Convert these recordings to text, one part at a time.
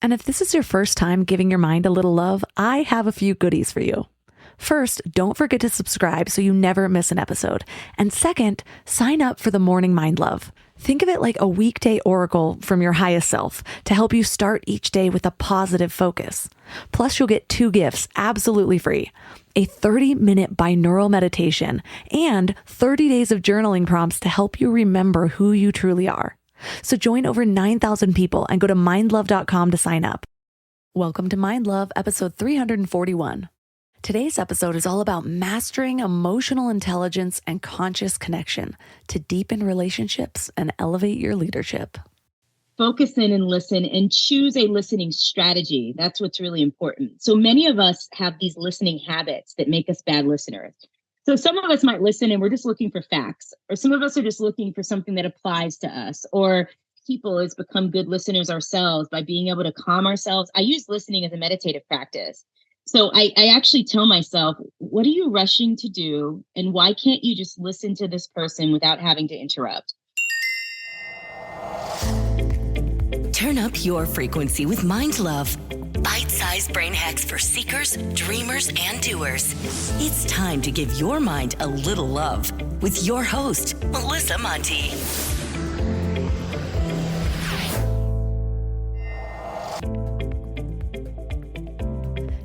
And if this is your first time giving your mind a little love, I have a few goodies for you. First, don't forget to subscribe so you never miss an episode. And second, sign up for the Morning Mind Love. Think of it like a weekday oracle from your highest self to help you start each day with a positive focus. Plus, you'll get 2 gifts absolutely free: a 30-minute binaural meditation and 30 days of journaling prompts to help you remember who you truly are. So join over 9,000 people and go to mindlove.com to sign up. Welcome to Mind Love, episode 341. Today's episode is all about mastering emotional intelligence and conscious connection to deepen relationships and elevate your leadership. Focus in and listen and choose a listening strategy. That's what's really important. So many of us have these listening habits that make us bad listeners. So some of us might listen and we're just looking for facts, or some of us are just looking for something that applies to us, or people has become good listeners ourselves by being able to calm ourselves. I use listening as a meditative practice. So I actually tell myself, what are you rushing to do? And why can't you just listen to this person without having to interrupt? Turn up your frequency with Mind Love. Bite-sized brain hacks for seekers, dreamers, and doers. It's time to give your mind a little love with your host, Melissa Monti.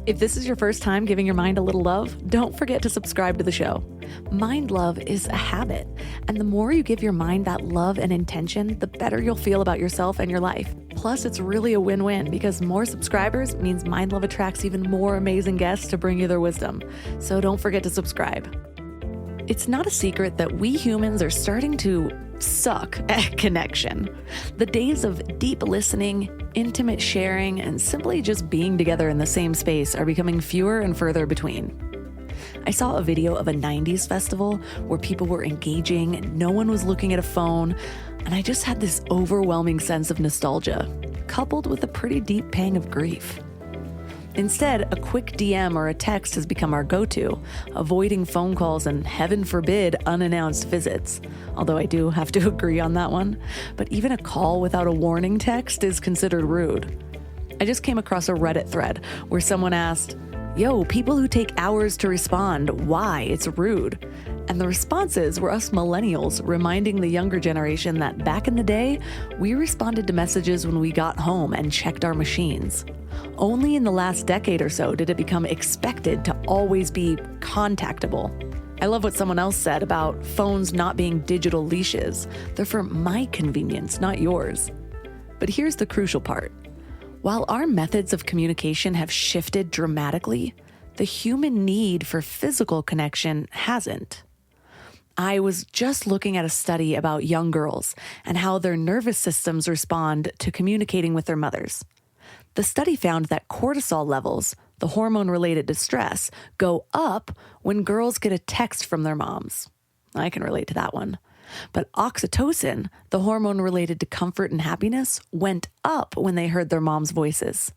If this is your first time giving your mind a little love, don't forget to subscribe to the show. Mind love is a habit, and the more you give your mind that love and intention, the better you'll feel about yourself and your life. Plus, it's really a win-win because more subscribers means Mind Love attracts even more amazing guests to bring you their wisdom. So don't forget to subscribe. It's not a secret that we humans are starting to suck at connection. The days of deep listening, intimate sharing, and simply just being together in the same space are becoming fewer and further between. I saw a video of a 90s festival where people were engaging and no one was looking at a phone, and I just had this overwhelming sense of nostalgia, coupled with a pretty deep pang of grief. Instead, a quick DM or a text has become our go-to, avoiding phone calls and, heaven forbid, unannounced visits. Although I do have to agree on that one. But even a call without a warning text is considered rude. I just came across a Reddit thread where someone asked, "Yo, people who take hours to respond, why? It's rude." And the responses were us millennials reminding the younger generation that back in the day, we responded to messages when we got home and checked our machines. Only in the last decade or so did it become expected to always be contactable. I love what someone else said about phones not being digital leashes. They're for my convenience, not yours. But here's the crucial part. While our methods of communication have shifted dramatically, the human need for physical connection hasn't. I was just looking at a study about young girls and how their nervous systems respond to communicating with their mothers. The study found that cortisol levels, the hormone related to stress, go up when girls get a text from their moms. I can relate to that one. But oxytocin, the hormone related to comfort and happiness, went up when they heard their moms' voices.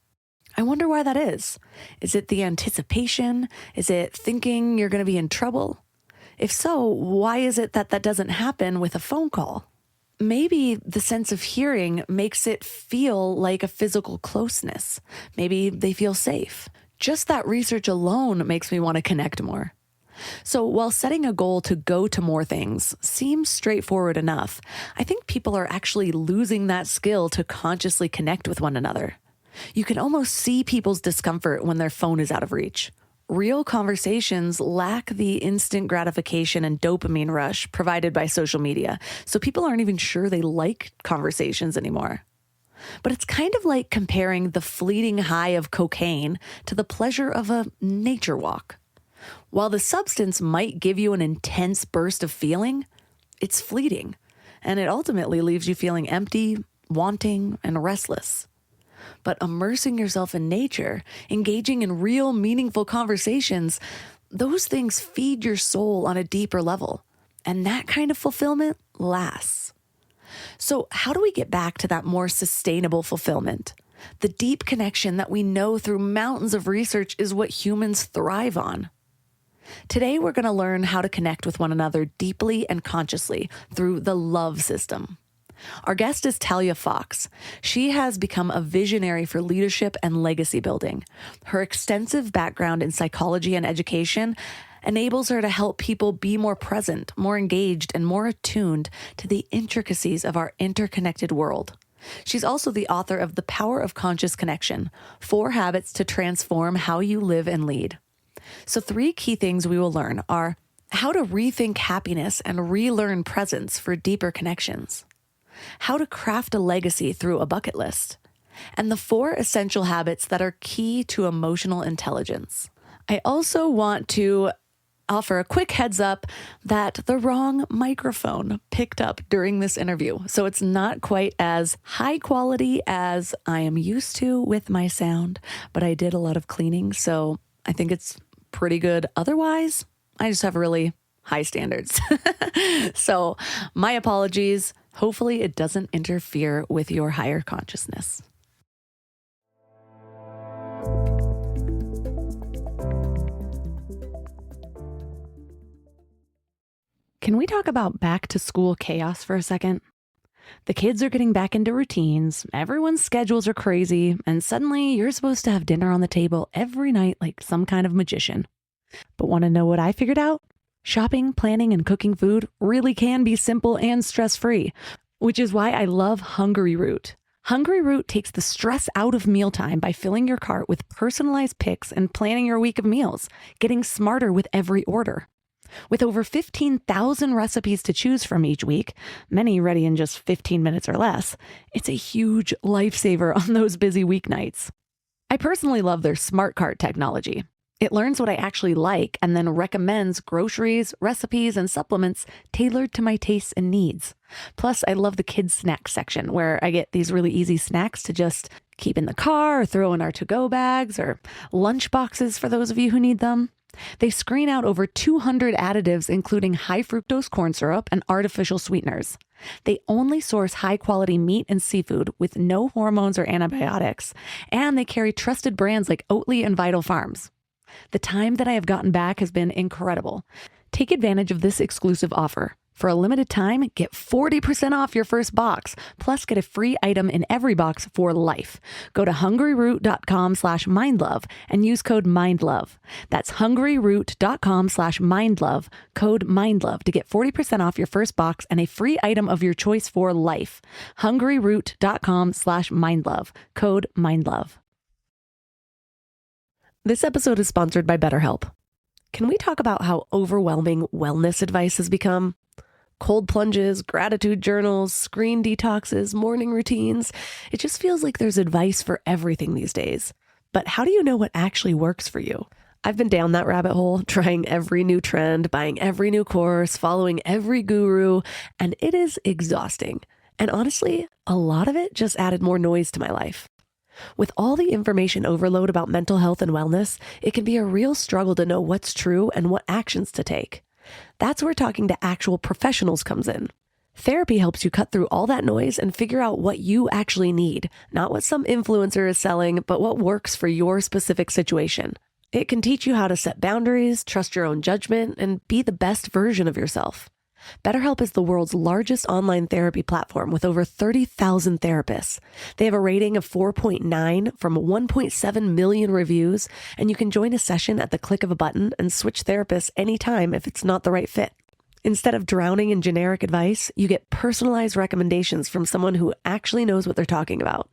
I wonder why that is. Is it the anticipation? Is it thinking you're going to be in trouble? If so, why is it that doesn't happen with a phone call? Maybe the sense of hearing makes it feel like a physical closeness. Maybe they feel safe. Just that research alone makes me want to connect more. So while setting a goal to go to more things seems straightforward enough, I think people are actually losing that skill to consciously connect with one another. You can almost see people's discomfort when their phone is out of reach. Real conversations lack the instant gratification and dopamine rush provided by social media, so people aren't even sure they like conversations anymore. But it's kind of like comparing the fleeting high of cocaine to the pleasure of a nature walk. While the substance might give you an intense burst of feeling, it's fleeting, and it ultimately leaves you feeling empty, wanting, and restless. But immersing yourself in nature, engaging in real, meaningful conversations, those things feed your soul on a deeper level. And that kind of fulfillment lasts. So how do we get back to that more sustainable fulfillment? The deep connection that we know through mountains of research is what humans thrive on. Today, we're going to learn how to connect with one another deeply and consciously through the love system. Our guest is Talia Fox. She has become a visionary for leadership and legacy building. Her extensive background in psychology and education enables her to help people be more present, more engaged, and more attuned to the intricacies of our interconnected world. She's also the author of The Power of Conscious Connection: 4 Habits to Transform How You Live and Lead. So 3 key things we will learn are how to rethink happiness and relearn presence for deeper connections, how to craft a legacy through a bucket list, and the 4 essential habits that are key to emotional intelligence. I also want to offer a quick heads up that the wrong microphone picked up during this interview. So it's not quite as high quality as I am used to with my sound, but I did a lot of cleaning, so I think it's pretty good. Otherwise, I just have really high standards. So my apologies. Hopefully it doesn't interfere with your higher consciousness. Can we talk about back to school chaos for a second? The kids are getting back into routines, everyone's schedules are crazy, and suddenly you're supposed to have dinner on the table every night like some kind of magician. But want to know what I figured out? Shopping, planning, and cooking food really can be simple and stress-free, which is why I love Hungry Root. Hungry Root takes the stress out of mealtime by filling your cart with personalized picks and planning your week of meals, getting smarter with every order. With over 15,000 recipes to choose from each week, many ready in just 15 minutes or less, it's a huge lifesaver on those busy weeknights. I personally love their Smart Cart technology. It learns what I actually like and then recommends groceries, recipes, and supplements tailored to my tastes and needs. Plus, I love the kids' snacks section where I get these really easy snacks to just keep in the car or throw in our to-go bags or lunch boxes for those of you who need them. They screen out over 200 additives, including high fructose corn syrup and artificial sweeteners. They only source high-quality meat and seafood with no hormones or antibiotics, and they carry trusted brands like Oatly and Vital Farms. The time that I have gotten back has been incredible. Take advantage of this exclusive offer. For a limited time, get 40% off your first box, plus get a free item in every box for life. Go to hungryroot.com/mindlove and use code MINDLOVE. That's hungryroot.com/mindlove, code MINDLOVE to get 40% off your first box and a free item of your choice for life. hungryroot.com/mindlove, code MINDLOVE. This episode is sponsored by BetterHelp. Can we talk about how overwhelming wellness advice has become? Cold plunges, gratitude journals, screen detoxes, morning routines. It just feels like there's advice for everything these days. But how do you know what actually works for you? I've been down that rabbit hole, trying every new trend, buying every new course, following every guru, and it is exhausting. And honestly, a lot of it just added more noise to my life. With all the information overload about mental health and wellness, it can be a real struggle to know what's true and what actions to take. That's where talking to actual professionals comes in. Therapy helps you cut through all that noise and figure out what you actually need, not what some influencer is selling, but what works for your specific situation. It can teach you how to set boundaries, trust your own judgment, and be the best version of yourself. BetterHelp is the world's largest online therapy platform with over 30,000 therapists. They have a rating of 4.9 from 1.7 million reviews, and you can join a session at the click of a button and switch therapists anytime if it's not the right fit. Instead of drowning in generic advice, you get personalized recommendations from someone who actually knows what they're talking about.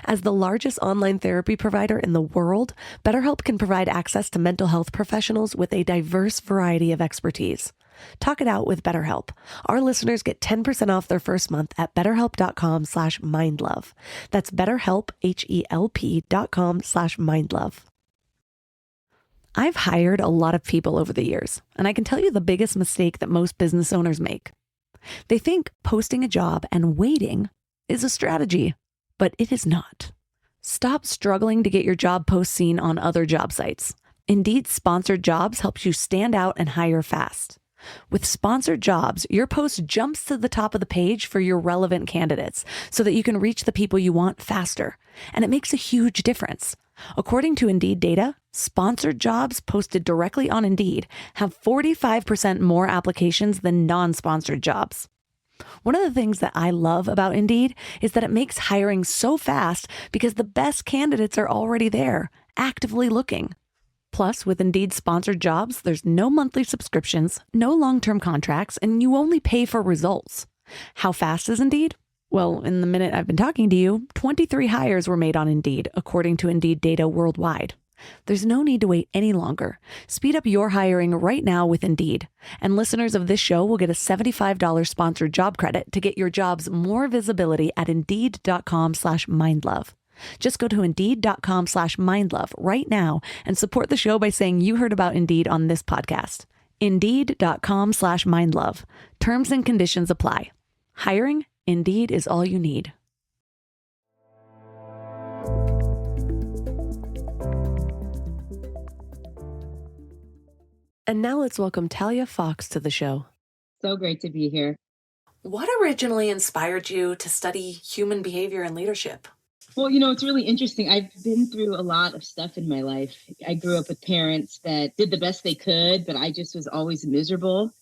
As the largest online therapy provider in the world, BetterHelp can provide access to mental health professionals with a diverse variety of expertise. Talk it out with BetterHelp. Our listeners get 10% off their first month at betterhelp.com/mindlove. That's BetterHelp, HELP.com/mindlove. I've hired a lot of people over the years, and I can tell you the biggest mistake that most business owners make. They think posting a job and waiting is a strategy, but it is not. Stop struggling to get your job post seen on other job sites. Indeed, sponsored jobs helps you stand out and hire fast. With sponsored jobs, your post jumps to the top of the page for your relevant candidates so that you can reach the people you want faster. And it makes a huge difference. According to Indeed data, sponsored jobs posted directly on Indeed have 45% more applications than non-sponsored jobs. One of the things that I love about Indeed is that it makes hiring so fast because the best candidates are already there, actively looking. Plus, with Indeed sponsored jobs, there's no monthly subscriptions, no long-term contracts, and you only pay for results. How fast is Indeed? Well, in the minute I've been talking to you, 23 hires were made on Indeed, according to Indeed data worldwide. There's no need to wait any longer. Speed up your hiring right now with Indeed. And listeners of this show will get a $75 sponsored job credit to get your jobs more visibility at Indeed.com/mindlove. Just go to Indeed.com/mindlove right now and support the show by saying you heard about Indeed on this podcast. Indeed.com/mindlove. Terms and conditions apply. Hiring? Indeed is all you need. And now let's welcome Talia Fox to the show. So great to be here. What originally inspired you to study human behavior and leadership? Well, it's really interesting. I've been through a lot of stuff in my life. I grew up with parents that did the best they could, but I just was always miserable.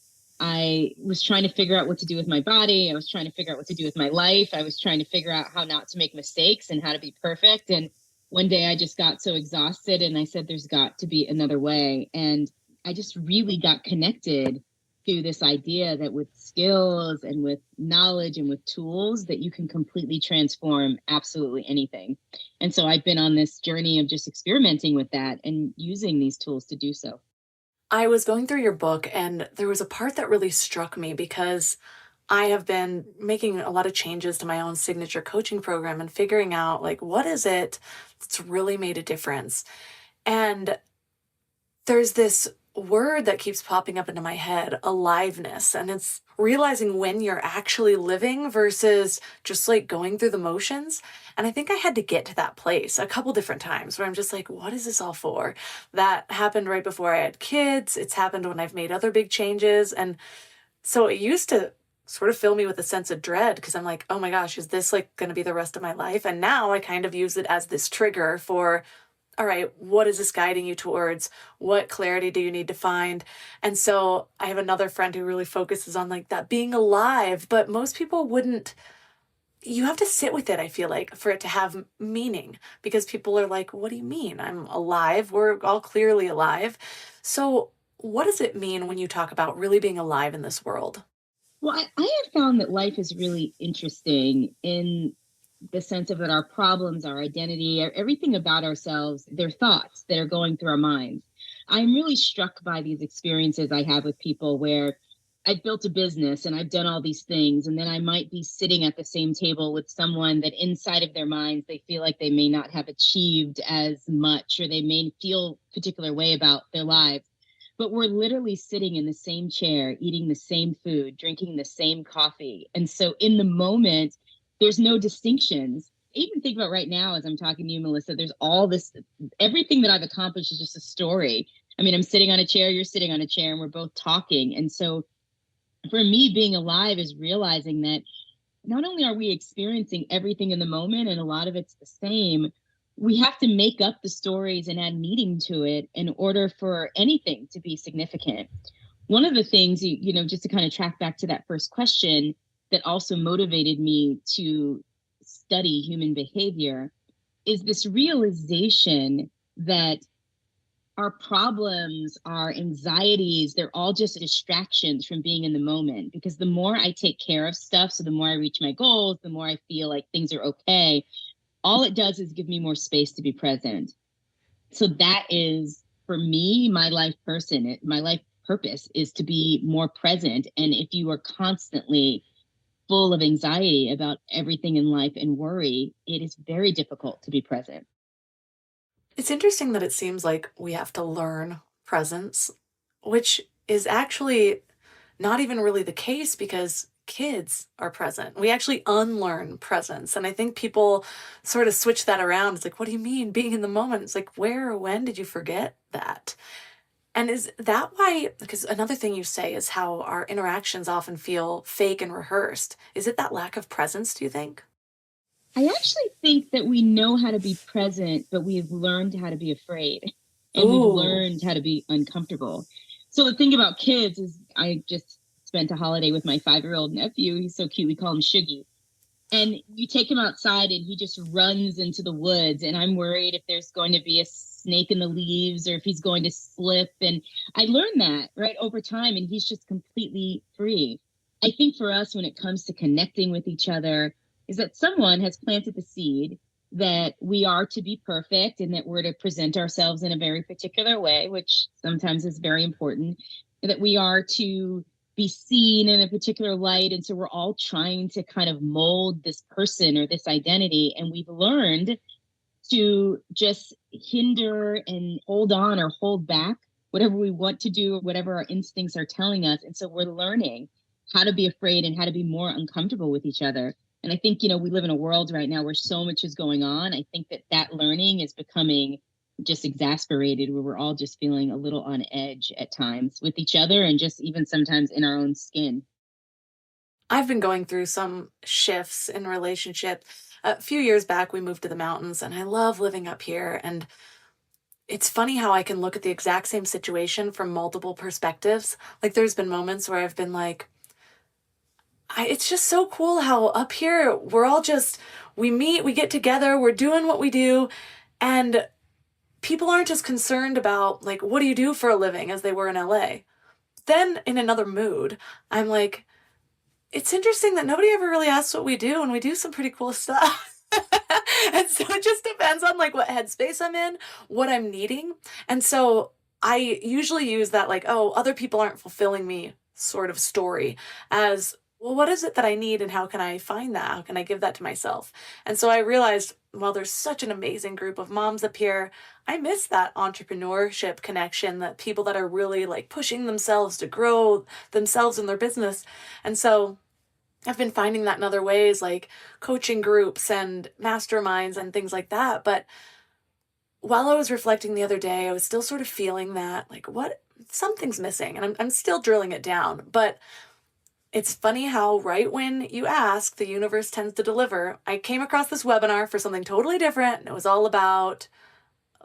I was trying to figure out what to do with my body. I was trying to figure out what to do with my life. I was trying to figure out how not to make mistakes and how to be perfect. And one day I just got so exhausted and I said, there's got to be another way. And I just really got connected to this idea that with skills and with knowledge and with tools that you can completely transform absolutely anything. And so I've been on this journey of just experimenting with that and using these tools to do so. I was going through your book and there was a part that really struck me because I have been making a lot of changes to my own signature coaching program and figuring out what is it that's really made a difference. And there's this word that keeps popping up into my head, aliveness. And it's realizing when you're actually living versus just going through the motions. And I think I had to get to that place a couple different times where I'm just what is this all for? That happened right before I had kids. It's happened when I've made other big changes. And so it used to sort of fill me with a sense of dread because I'm oh my gosh, is this going to be the rest of my life? And now I kind of use it as this trigger for, all right, what is this guiding you towards? What clarity do you need to find? And so I have another friend who really focuses on that being alive, but most people wouldn't. You have to sit with it, I feel for it to have meaning because people are what do you mean? I'm alive. We're all clearly alive. So what does it mean when you talk about really being alive in this world? Well, I have found that life is really interesting in the sense of that our problems, our identity, everything about ourselves, they're thoughts that are going through our minds. I'm really struck by these experiences I have with people where I've built a business and I've done all these things. And then I might be sitting at the same table with someone that inside of their minds, they feel like they may not have achieved as much or they may feel a particular way about their lives. But we're literally sitting in the same chair, eating the same food, drinking the same coffee. And so in the moment, there's no distinctions. Even think about right now as I'm talking to you, Melissa, there's all this, everything that I've accomplished is just a story. I mean, I'm sitting on a chair, you're sitting on a chair, and we're both talking. And so for me, being alive is realizing that not only are we experiencing everything in the moment, and a lot of it's the same, we have to make up the stories and add meaning to it in order for anything to be significant. One of the things, just to kind of track back to that first question, that also motivated me to study human behavior is this realization that our problems, our anxieties, they're all just distractions from being in the moment. Because the more I take care of stuff, so the more I reach my goals, the more I feel like things are okay, all it does is give me more space to be present. So that is, for me, my life purpose is to be more present. And if you are constantly full of anxiety about everything in life and worry, it is very difficult to be present. It's interesting that it seems like we have to learn presence, which is actually not even really the case because kids are present. We actually unlearn presence. And I think people sort of switch that around. It's what do you mean being in the moment? It's where or when did you forget that? And is that why, because another thing you say is how our interactions often feel fake and rehearsed. Is it that lack of presence, do you think? I actually think that we know how to be present, but we've learned how to be afraid and we've learned how to be uncomfortable. So the thing about kids is I just spent a holiday with my 5-year-old nephew. He's so cute. We call him Shuggy. And you take him outside and he just runs into the woods. And I'm worried if there's going to be a snake in the leaves or if he's going to slip. And I learned that right over time. And he's just completely free. I think for us, when it comes to connecting with each other, is that someone has planted the seed that we are to be perfect and that we're to present ourselves in a very particular way, which sometimes is very important, that we are to be seen in a particular light. And so we're all trying to kind of mold this person or this identity. And we've learned to just hinder and hold on or hold back whatever we want to do, whatever our instincts are telling us. And so we're learning how to be afraid and how to be more uncomfortable with each other. And I think, we live in a world right now where so much is going on. I think that learning is becoming just exasperated, where we're all just feeling a little on edge at times with each other and just even sometimes in our own skin. I've been going through some shifts in relationship. A few years back, we moved to the mountains, and I love living up here. And it's funny how I can look at the exact same situation from multiple perspectives. Like, there's been moments where I've been like, it's just so cool how up here we're all just, we meet, we get together, we're doing what we do, and people aren't as concerned about, like, what do you do for a living as they were in LA. Then in another mood, I'm like, it's interesting that nobody ever really asks what we do, and we do some pretty cool stuff. And so it just depends on like what headspace I'm in, what I'm needing. And so I usually use that like, oh, other people aren't fulfilling me sort of story as, well, what is it that I need and how can I find that? How can I give that to myself? And so I realized, while there's such an amazing group of moms up here, I miss that entrepreneurship connection, that people that are really like pushing themselves to grow themselves in their business. And so I've been finding that in other ways, like coaching groups and masterminds and things like that. But while I was reflecting the other day, I was still sort of feeling that like, what, something's missing, and I'm still drilling it down. But it's funny how right when you ask, the universe tends to deliver. I came across this webinar for something totally different, and it was all about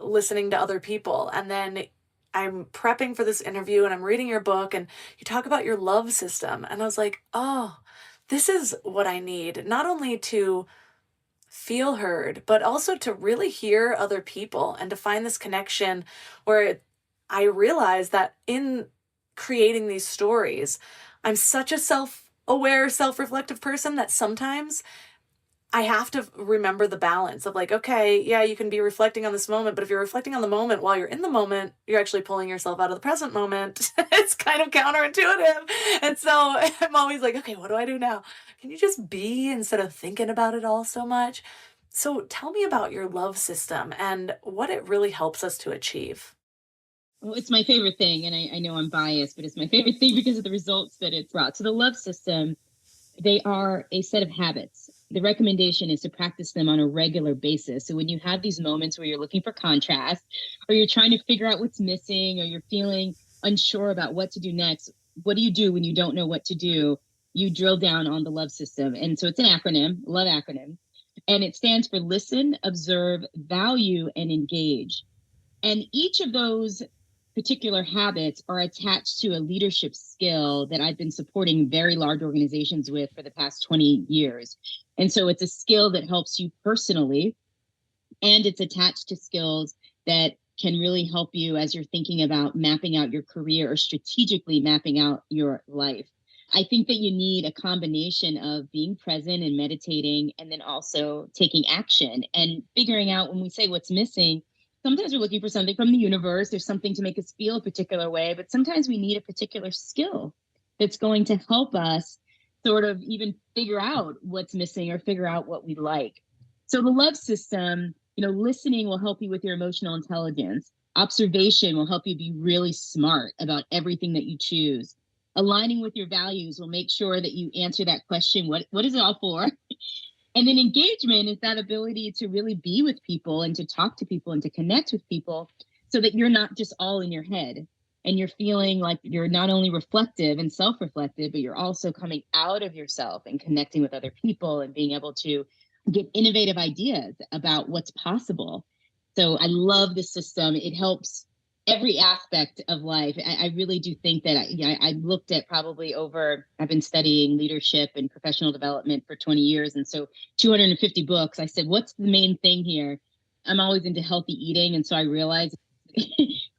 listening to other people. And then I'm prepping for this interview and I'm reading your book and you talk about your love system. And I was like, oh, this is what I need, not only to feel heard, but also to really hear other people and to find this connection where I realize that in creating these stories, I'm such a self-aware, self-reflective person that sometimes I have to remember the balance of like, okay, yeah, you can be reflecting on this moment, but if you're reflecting on the moment while you're in the moment, you're actually pulling yourself out of the present moment. It's kind of counterintuitive. And so I'm always like, okay, what do I do now? Can you just be instead of thinking about it all so much? So tell me about your love system and what it really helps us to achieve. Well, it's my favorite thing. And I know I'm biased, but it's my favorite thing because of the results that it's brought. So the love system, they are a set of habits. The recommendation is to practice them on a regular basis. So when you have these moments where you're looking for contrast, or you're trying to figure out what's missing, or you're feeling unsure about what to do next, what do you do when you don't know what to do? You drill down on the love system. And so it's an acronym, love acronym, and it stands for listen, observe, value, and engage. And each of those particular habits are attached to a leadership skill that I've been supporting very large organizations with for the past 20 years. And so it's a skill that helps you personally, and it's attached to skills that can really help you as you're thinking about mapping out your career or strategically mapping out your life. I think that you need a combination of being present and meditating, and then also taking action and figuring out, when we say what's missing, sometimes we're looking for something from the universe. There's something to make us feel a particular way, but sometimes we need a particular skill that's going to help us sort of even figure out what's missing or figure out what we like. So the love system, listening will help you with your emotional intelligence. Observation will help you be really smart about everything that you choose. Aligning with your values will make sure that you answer that question, what is it all for? And then engagement is that ability to really be with people and to talk to people and to connect with people so that you're not just all in your head and you're feeling like you're not only reflective and self-reflective, but you're also coming out of yourself and connecting with other people and being able to get innovative ideas about what's possible. So I love the system. It helps every aspect of life. I really do think that I looked at I've been studying leadership and professional development for 20 years. And so 250 books, I said, what's the main thing here? I'm always into healthy eating. And so I realized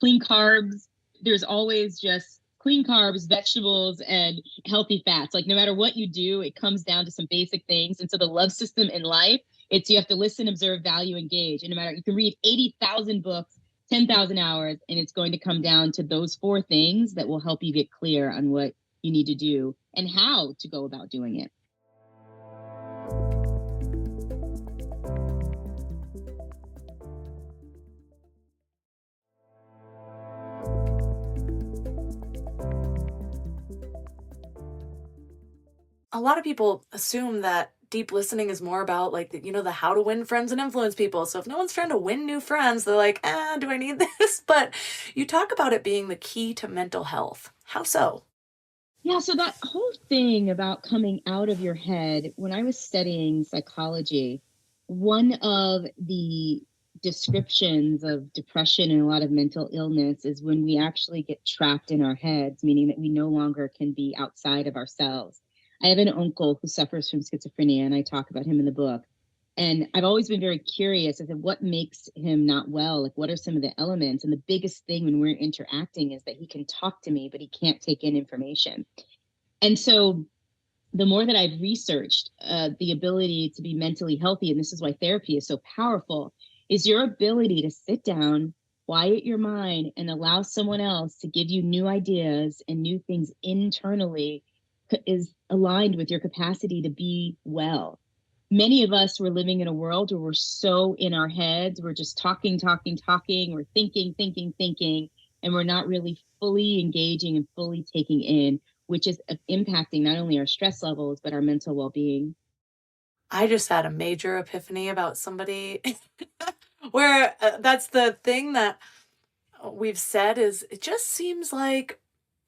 clean carbs, there's always just clean carbs, vegetables, and healthy fats. Like no matter what you do, it comes down to some basic things. And so the love system in life, it's you have to listen, observe, value, engage. And no matter, you can read 80,000 books, 10,000 hours, and it's going to come down to those four things that will help you get clear on what you need to do and how to go about doing it. A lot of people assume that deep listening is more about like the how to win friends and influence people. So if no one's trying to win new friends, they're like, do I need this? But you talk about it being the key to mental health. How so? Yeah, so that whole thing about coming out of your head, when I was studying psychology, one of the descriptions of depression and a lot of mental illness is when we actually get trapped in our heads, meaning that we no longer can be outside of ourselves. I have an uncle who suffers from schizophrenia, and I talk about him in the book. And I've always been very curious as to what makes him not well. Like, what are some of the elements? And the biggest thing when we're interacting is that he can talk to me, but he can't take in information. And so the more that I've researched the ability to be mentally healthy, and this is why therapy is so powerful, is your ability to sit down, quiet your mind, and allow someone else to give you new ideas and new things internally is aligned with your capacity to be well. Many of us were living in a world where we're so in our heads. We're just talking. We're thinking, and we're not really fully engaging and fully taking in, which is impacting not only our stress levels, but our mental well-being. I just had a major epiphany about somebody where that's the thing that we've said is it just seems like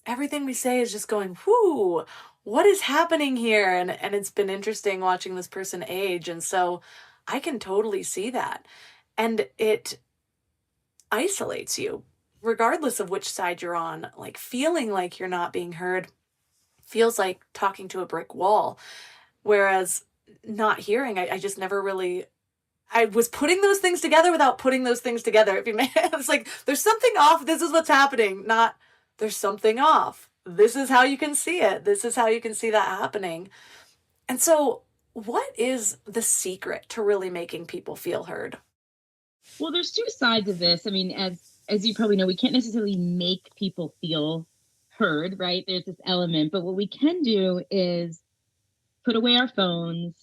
everything we say is just going, whoo, what is happening here? And it's been interesting watching this person age. And so I can totally see that. And it isolates you, regardless of which side you're on. Like feeling like you're not being heard feels like talking to a brick wall. Whereas not hearing, I just never really I was putting those things together without putting those things together. If you may, it's like there's something off. This is what's happening. Not there's something off. This is how you can see it. This is how you can see that happening. And so, what is the secret to really making people feel heard? Well, there's two sides of this. I mean, as you probably know, we can't necessarily make people feel heard, right? There's this element, but what we can do is put away our phones,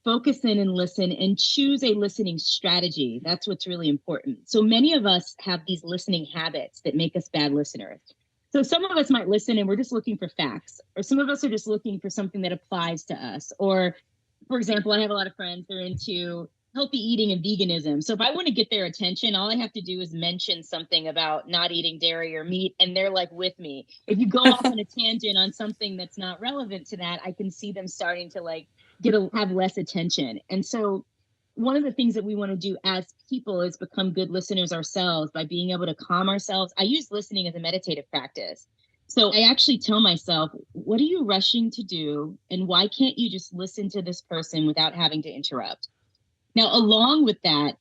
focus in and listen, and choose a listening strategy. That's what's really important. So many of us have these listening habits that make us bad listeners. So some of us might listen and we're just looking for facts, or some of us are just looking for something that applies to us. Or, for example, I have a lot of friends that are into healthy eating and veganism. So if I want to get their attention, all I have to do is mention something about not eating dairy or meat, and they're like with me. If you go off on a tangent on something that's not relevant to that, I can see them starting to like have less attention. And so one of the things that we want to do as people is become good listeners ourselves by being able to calm ourselves. I use listening as a meditative practice. So I actually tell myself, what are you rushing to do? And why can't you just listen to this person without having to interrupt? Now, along with that,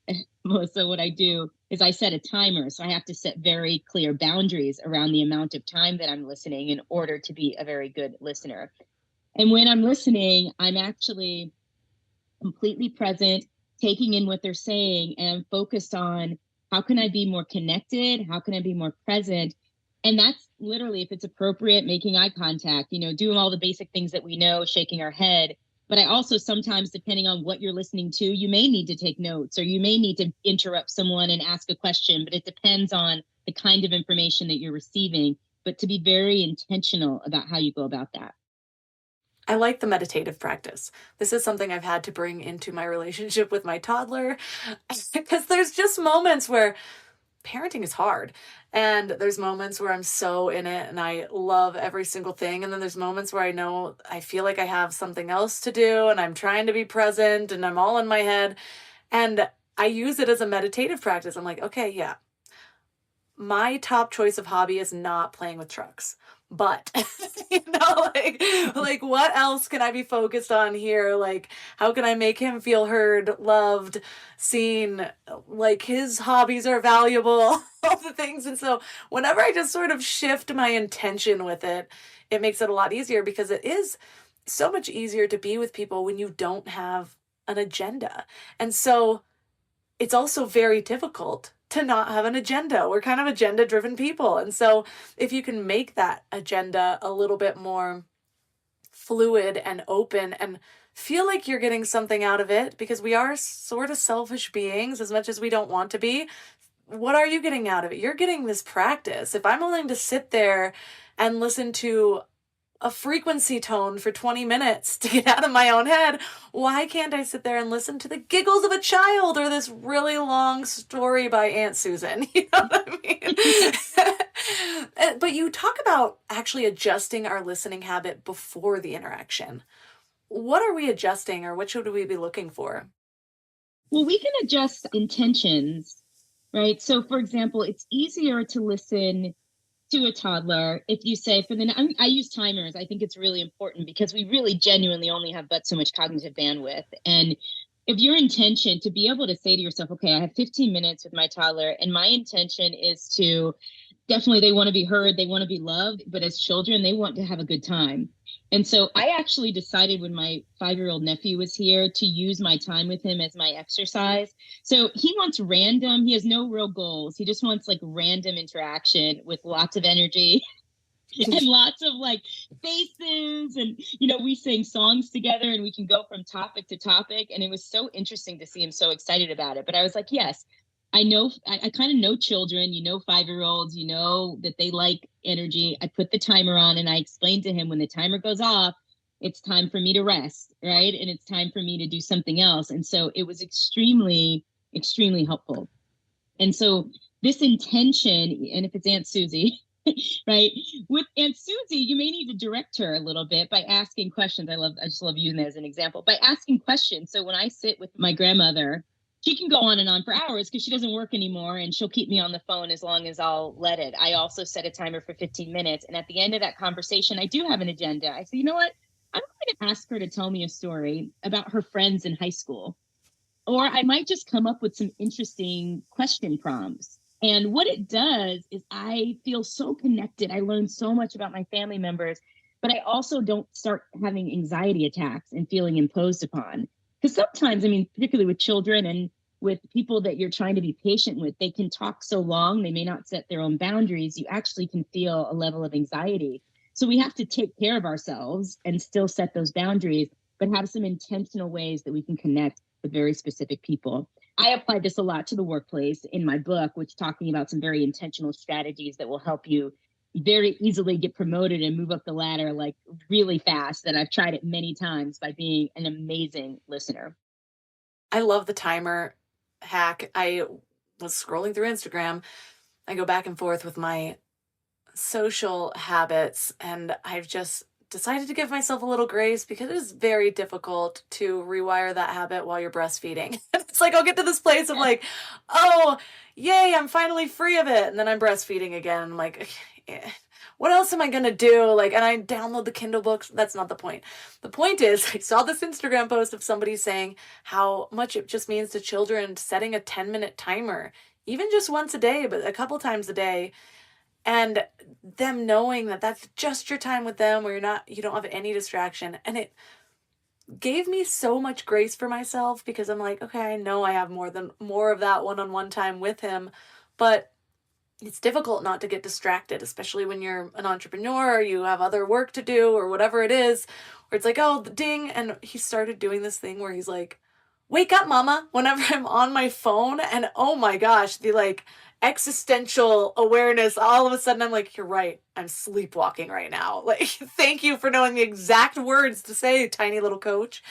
Melissa, what I do is I set a timer. So I have to set very clear boundaries around the amount of time that I'm listening in order to be a very good listener. And when I'm listening, I'm actually completely present, taking in what they're saying, and focused on how can I be more connected? How can I be more present? And that's literally, if it's appropriate, making eye contact, doing all the basic things that we know, shaking our head. But I also sometimes, depending on what you're listening to, you may need to take notes or you may need to interrupt someone and ask a question, but it depends on the kind of information that you're receiving. But to be very intentional about how you go about that. I like the meditative practice. This is something I've had to bring into my relationship with my toddler because there's just moments where parenting is hard. And there's moments where I'm so in it and I love every single thing. And then there's moments where I feel like I have something else to do and I'm trying to be present and I'm all in my head. And I use it as a meditative practice. I'm like, okay, yeah, my top choice of hobby is not playing with trucks. But like what else can I be focused on here? Like, how can I make him feel heard, loved, seen, like his hobbies are valuable, all the things. And so whenever I just sort of shift my intention with it, it makes it a lot easier, because it is so much easier to be with people when you don't have an agenda. And so it's also very difficult to not have an agenda. We're kind of agenda driven people. And so if you can make that agenda a little bit more fluid and open and feel like you're getting something out of it, because we are sort of selfish beings as much as we don't want to be. What are you getting out of it? You're getting this practice. If I'm willing to sit there and listen to a frequency tone for 20 minutes to get out of my own head, why can't I sit there and listen to the giggles of a child or this really long story by Aunt Susan? You know what I mean? But you talk about actually adjusting our listening habit before the interaction. What are we adjusting, or what should we be looking for? Well, we can adjust intentions, right? So, for example, it's easier to listen to a toddler if you say I use timers. I think it's really important because we really genuinely only have but so much cognitive bandwidth. And if your intention to be able to say to yourself, okay, I have 15 minutes with my toddler, and my intention is to definitely, they want to be heard, they want to be loved, but as children, they want to have a good time. And so I actually decided when my 5-year-old nephew was here to use my time with him as my exercise. So he wants random, he has no real goals. He just wants like random interaction with lots of energy and lots of like faces. And, we sing songs together and we can go from topic to topic. And it was so interesting to see him so excited about it. But I was like, yes, I know, I kind of know children, 5-year-olds, that they like energy. I put the timer on and I explained to him, when the timer goes off, it's time for me to rest, right? And it's time for me to do something else. And so it was extremely, extremely helpful. And so this intention, and if it's Aunt Susie, right? With Aunt Susie, you may need to direct her a little bit by asking questions. I just love using that as an example, by asking questions. So when I sit with my grandmother, she can go on and on for hours because she doesn't work anymore, and she'll keep me on the phone as long as I'll let it. I also set a timer for 15 minutes. And at the end of that conversation, I do have an agenda. I say, you know what? I'm going to ask her to tell me a story about her friends in high school. Or I might just come up with some interesting question prompts. And what it does is I feel so connected. I learn so much about my family members, but I also don't start having anxiety attacks and feeling imposed upon. Because sometimes, particularly with children and with people that you're trying to be patient with, they can talk so long, they may not set their own boundaries. You actually can feel a level of anxiety. So we have to take care of ourselves and still set those boundaries, but have some intentional ways that we can connect with very specific people. I apply this a lot to the workplace in my book, which talking about some very intentional strategies that will help you very easily get promoted and move up the ladder like really fast. And I've tried it many times by being an amazing listener. I love the timer hack. I was scrolling through Instagram. I go back and forth with my social habits, and I've just decided to give myself a little grace because it is very difficult to rewire that habit while you're breastfeeding. It's like I'll get to this place of like, oh, yay, I'm finally free of it. And then I'm breastfeeding again. I'm like, what else am I going to do? Like, and I download the Kindle books. That's not the point. The point is, I saw this Instagram post of somebody saying how much it just means to children setting a 10-minute timer, even just once a day, but a couple times a day. And them knowing that that's just your time with them where you don't have any distraction. And it gave me so much grace for myself because I'm like, okay, I know I have more of that one-on-one time with him, but it's difficult not to get distracted, especially when you're an entrepreneur or you have other work to do or whatever it is, where it's like, oh, the ding. And he started doing this thing where he's like, wake up, mama, whenever I'm on my phone. And oh my gosh, the like existential awareness, all of a sudden I'm like, you're right, I'm sleepwalking right now. Like, thank you for knowing the exact words to say, tiny little coach.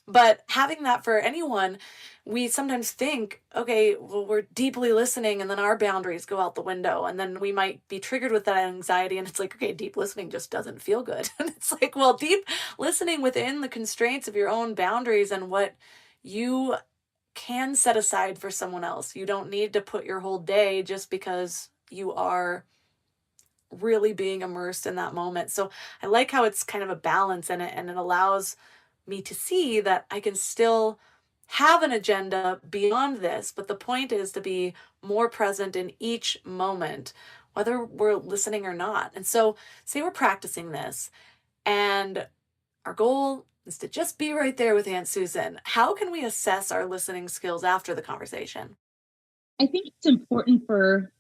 But having that for anyone, we sometimes think, okay, well, we're deeply listening and then our boundaries go out the window. And then we might be triggered with that anxiety. And it's like, okay, deep listening just doesn't feel good. And it's like, well, deep listening within the constraints of your own boundaries and what you can set aside for someone else. You don't need to put your whole day just because you are really being immersed in that moment. So I like how it's kind of a balance in it, and it allows me to see that I can still have an agenda beyond this, but the point is to be more present in each moment, whether we're listening or not. And so, say we're practicing this, and our goal is to just be right there with Aunt Susan. How can we assess our listening skills after the conversation? I think it's important for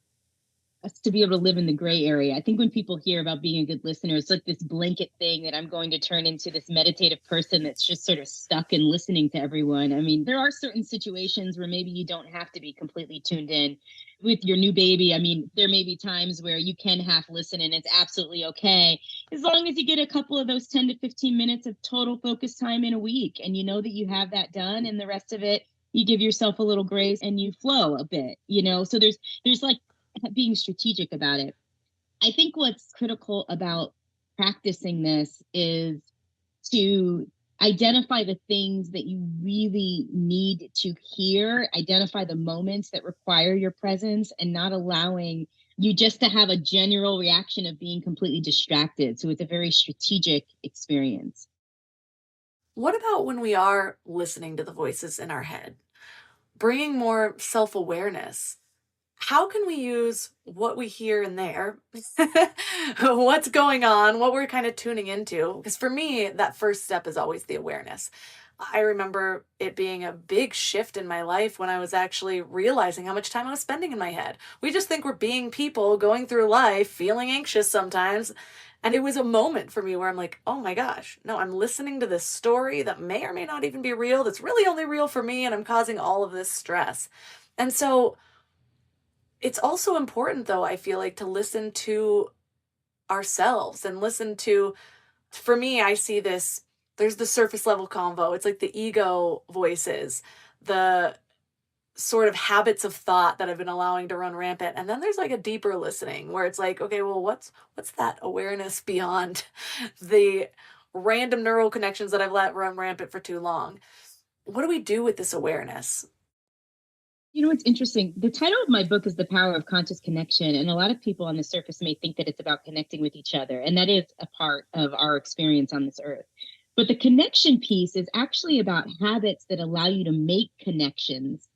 us to be able to live in the gray area. I think when people hear about being a good listener, it's like this blanket thing that I'm going to turn into this meditative person that's just sort of stuck in listening to everyone. I mean, there are certain situations where maybe you don't have to be completely tuned in. With your new baby, I mean, there may be times where you can half listen and it's absolutely okay, as long as you get a couple of those 10 to 15 minutes of total focus time in a week and you know that you have that done, and the rest of it you give yourself a little grace and you flow a bit, so there's like being strategic about it. I think what's critical about practicing this is to identify the things that you really need to hear, identify the moments that require your presence, and not allowing you just to have a general reaction of being completely distracted. So it's a very strategic experience. What about when we are listening to the voices in our head? Bringing more self awareness. How can we use what we hear in there, what's going on, what we're kind of tuning into? Because for me, that first step is always the awareness. I remember it being a big shift in my life when I was actually realizing how much time I was spending in my head. We just think we're being people going through life, feeling anxious sometimes. And it was a moment for me where I'm like, oh my gosh, no, I'm listening to this story that may or may not even be real, that's really only real for me, and I'm causing all of this stress. And so, it's also important, though, I feel like, to listen to ourselves and listen to, for me, I see this, there's the surface level convo. It's like the ego voices, the sort of habits of thought that I've been allowing to run rampant. And then there's like a deeper listening where it's like, okay, well, what's that awareness beyond the random neural connections that I've let run rampant for too long? What do we do with this awareness? What's interesting? The title of my book is The Power of Conscious Connection. And a lot of people on the surface may think that it's about connecting with each other. And that is a part of our experience on this earth. But the connection piece is actually about habits that allow you to make connections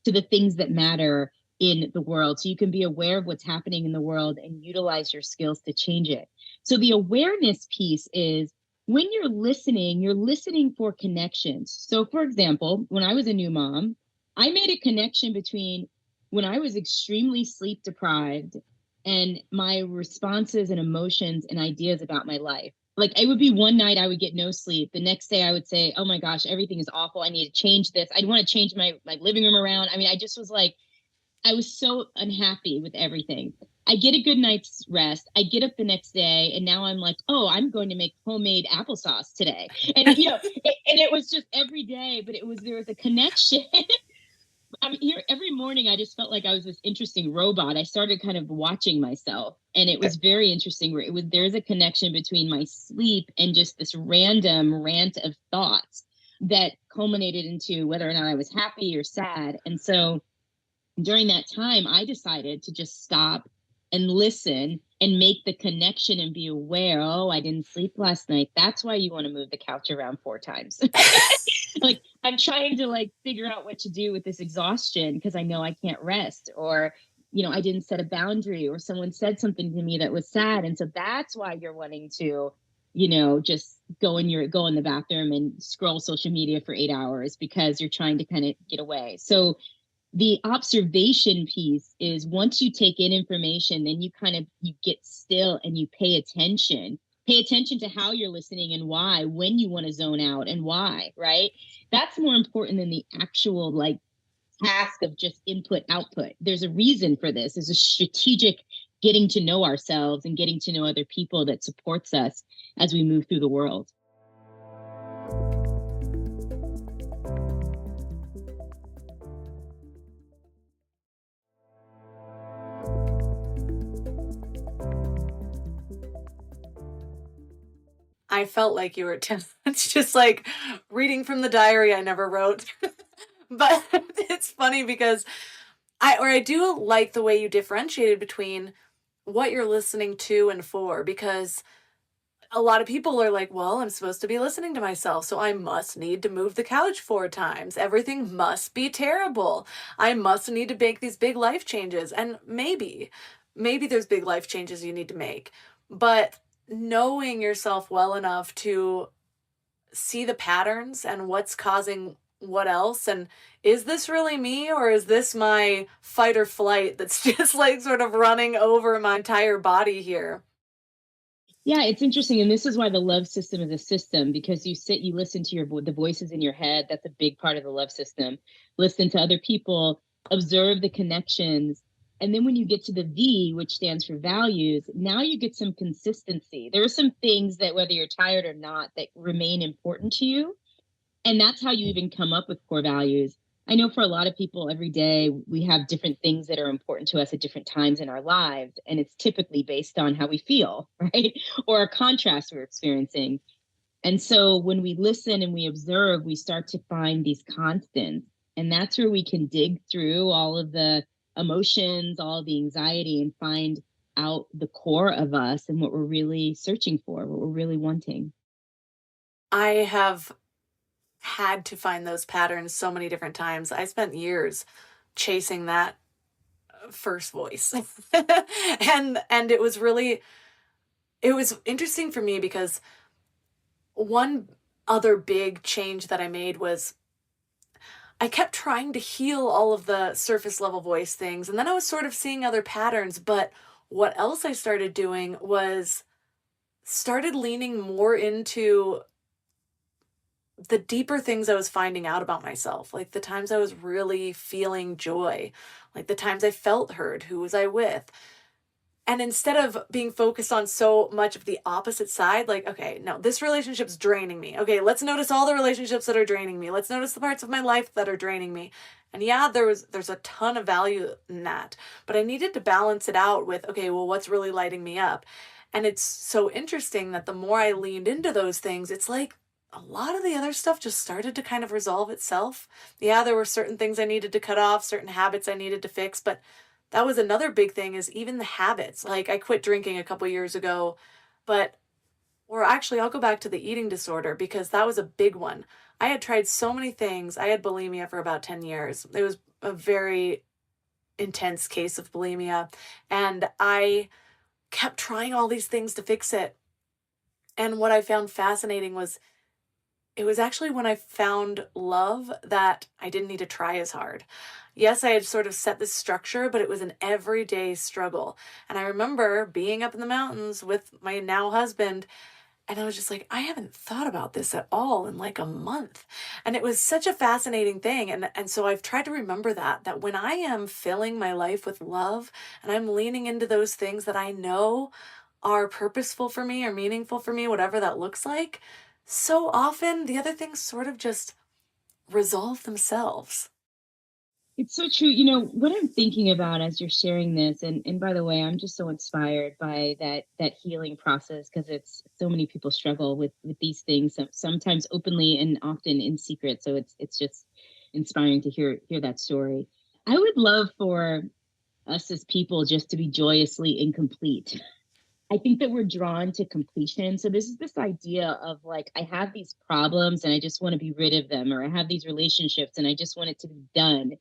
to the things that matter in the world. So you can be aware of what's happening in the world and utilize your skills to change it. So the awareness piece is when you're listening for connections. So, for example, when I was a new mom, I made a connection between when I was extremely sleep deprived and my responses and emotions and ideas about my life. Like it would be one night I would get no sleep. The next day I would say, oh my gosh, everything is awful. I need to change this. I want to change my living room around. I mean, I just was like, I was so unhappy with everything. I get a good night's rest. I get up the next day and now I'm like, oh, I'm going to make homemade applesauce today. And, and it was just every day, but there was a connection. I mean, here every morning, I just felt like I was this interesting robot. I started kind of watching myself, and it was very interesting. Where there's a connection between my sleep and just this random rant of thoughts that culminated into whether or not I was happy or sad. And so, during that time, I decided to just stop and listen and make the connection and be aware. Oh, I didn't sleep last night. That's why you want to move the couch around 4 times. Like I'm trying to figure out what to do with this exhaustion because I know I can't rest, or I didn't set a boundary, or someone said something to me that was sad, and so that's why you're wanting to just go in the bathroom and scroll social media for 8 hours because you're trying to kind of get away. So the observation piece is once you take in information, then you get still and you pay attention. Pay attention to how you're listening and why, when you want to zone out and why, right? That's more important than the actual task of just input output. There's a reason for this. There's a strategic getting to know ourselves and getting to know other people that supports us as we move through the world. I felt like you were 10. It's just like reading from the diary I never wrote. But it's funny because I do like the way you differentiated between what you're listening to and for, because a lot of people are like, well, I'm supposed to be listening to myself, so I must need to move the couch 4 times. Everything must be terrible. I must need to make these big life changes. And maybe there's big life changes you need to make. But knowing yourself well enough to see the patterns and what's causing what else, and is this really me, or is this my fight or flight that's just like sort of running over my entire body here? Yeah, it's interesting. And this is why the love system is a system, because you sit, you listen to the voices in your head. That's a big part of the love system. Listen to other people, observe the connections. And then when you get to the V, which stands for values, now you get some consistency. There are some things that, whether you're tired or not, that remain important to you. And that's how you even come up with core values. I know for a lot of people, every day we have different things that are important to us at different times in our lives. And it's typically based on how we feel, right? Or a contrast we're experiencing. And so when we listen and we observe, we start to find these constants. And that's where we can dig through all of the emotions, all of the anxiety, and find out the core of us and what we're really searching for, what we're really wanting. I have had to find those patterns so many different times. I spent years chasing that first voice. And it was interesting for me because one other big change that I made was I kept trying to heal all of the surface level voice things, and then I was sort of seeing other patterns. But what else I started doing was started leaning more into the deeper things I was finding out about myself, like the times I was really feeling joy, like the times I felt heard, who was I with? And instead of being focused on so much of the opposite side, like, okay, no, this relationship's draining me. Okay, let's notice all the relationships that are draining me. Let's notice the parts of my life that are draining me. And yeah, there's a ton of value in that. But I needed to balance it out with, okay, well, what's really lighting me up? And it's so interesting that the more I leaned into those things, it's like a lot of the other stuff just started to kind of resolve itself. Yeah, there were certain things I needed to cut off, certain habits I needed to fix, but that was another big thing, is even the habits. Like I quit drinking a couple years ago, but or actually I'll go back to the eating disorder because that was a big one. I had tried so many things. I had bulimia for about 10 years. It was a very intense case of bulimia, and I kept trying all these things to fix it. And what I found fascinating was it was actually when I found love that I didn't need to try as hard. Yes, I had sort of set this structure, but it was an everyday struggle. And I remember being up in the mountains with my now husband, and I was just like, I haven't thought about this at all in like a month. And it was such a fascinating thing. And so I've tried to remember that when I am filling my life with love and I'm leaning into those things that I know are purposeful for me or meaningful for me, whatever that looks like, so often the other things sort of just resolve themselves. It's so true. You know, what I'm thinking about as you're sharing this, and by the way, I'm just so inspired by that healing process, because it's so many people struggle with these things, sometimes openly and often in secret. So it's just inspiring to hear that story. I would love for us as people just to be joyously incomplete. I think that we're drawn to completion. So this is this idea of like, I have these problems and I just want to be rid of them, or I have these relationships and I just want it to be done.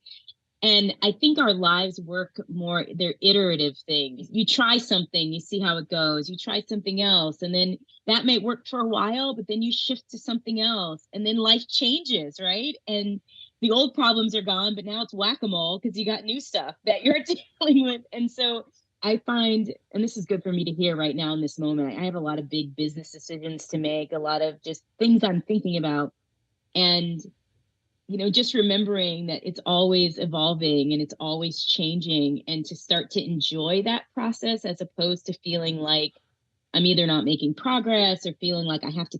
And I think our lives work more, they're iterative things. You try something, you see how it goes. You try something else, and then that may work for a while, but then you shift to something else. And then life changes, right? And the old problems are gone, but now it's whack-a-mole because you got new stuff that you're dealing with. And so I find, and this is good for me to hear right now in this moment, I have a lot of big business decisions to make, a lot of just things I'm thinking about. And just remembering that it's always evolving and it's always changing, and to start to enjoy that process as opposed to feeling like I'm either not making progress or feeling like I have to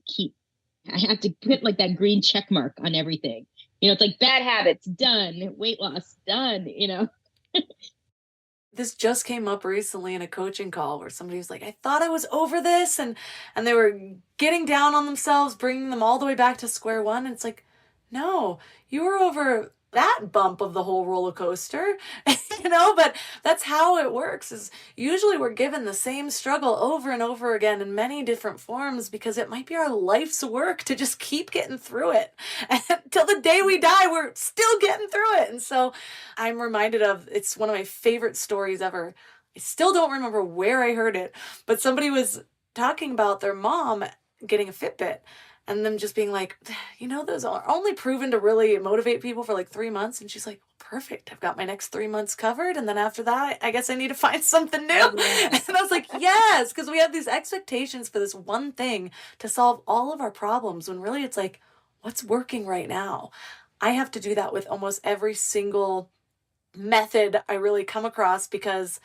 put like that green check mark on everything. It's like bad habits done, weight loss done. This just came up recently in a coaching call where somebody was like, I thought I was over this, and they were getting down on themselves, bringing them all the way back to square one. And it's like, no, you were over that bump of the whole roller coaster. but that's how it works is usually we're given the same struggle over and over again in many different forms because it might be our life's work to just keep getting through it. And till the day we die, we're still getting through it. And so I'm reminded of, it's one of my favorite stories ever. I still don't remember where I heard it, but somebody was talking about their mom getting a Fitbit and them just being like, those are only proven to really motivate people for like 3 months. And she's like, perfect. I've got my next 3 months covered. And then after that, I guess I need to find something new. Yes. And I was like, yes, because we have these expectations for this one thing to solve all of our problems when really it's like, what's working right now? I have to do that with almost every single method I really come across because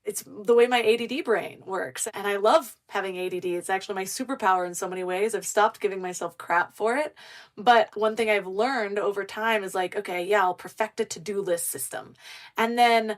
it's the way my ADD brain works. And I love having ADD. It's actually my superpower in so many ways. I've stopped giving myself crap for it. But one thing I've learned over time is like, okay, yeah, I'll perfect a to-do list system. And then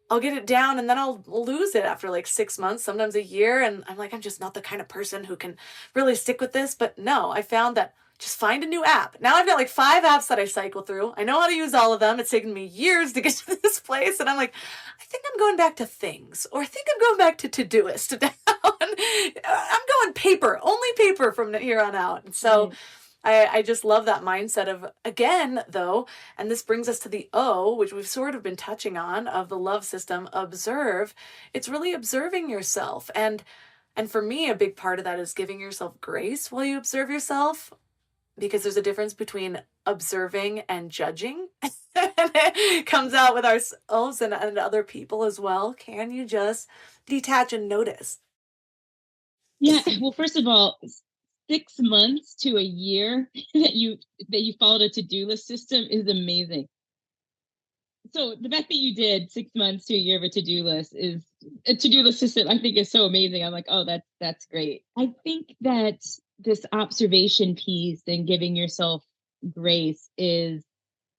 I'll get it down and then I'll lose it after like 6 months, sometimes a year. And I'm like, I'm just not the kind of person who can really stick with this. But no, I found that just find a new app. Now I've got like 5 apps that I cycle through. I know how to use all of them. It's taken me years to get to this place. And I'm like, I think I'm going back to things, or I think I'm going back to Todoist now. I'm going paper, only paper from here on out. And so I just love that mindset of, again, though, and this brings us to the O, which we've sort of been touching on, of the love system, observe. It's really observing yourself. And for me, a big part of that is giving yourself grace while you observe yourself, because there's a difference between observing and judging. And it comes out with ourselves and other people as well. Can you just detach and notice? Yeah. Well, first of all, 6 months to a year that you followed a to-do list system is amazing. So the fact that you did 6 months to a year of a to-do list system, I think is so amazing. I'm like, oh, that's great. I think that this observation piece and giving yourself grace is,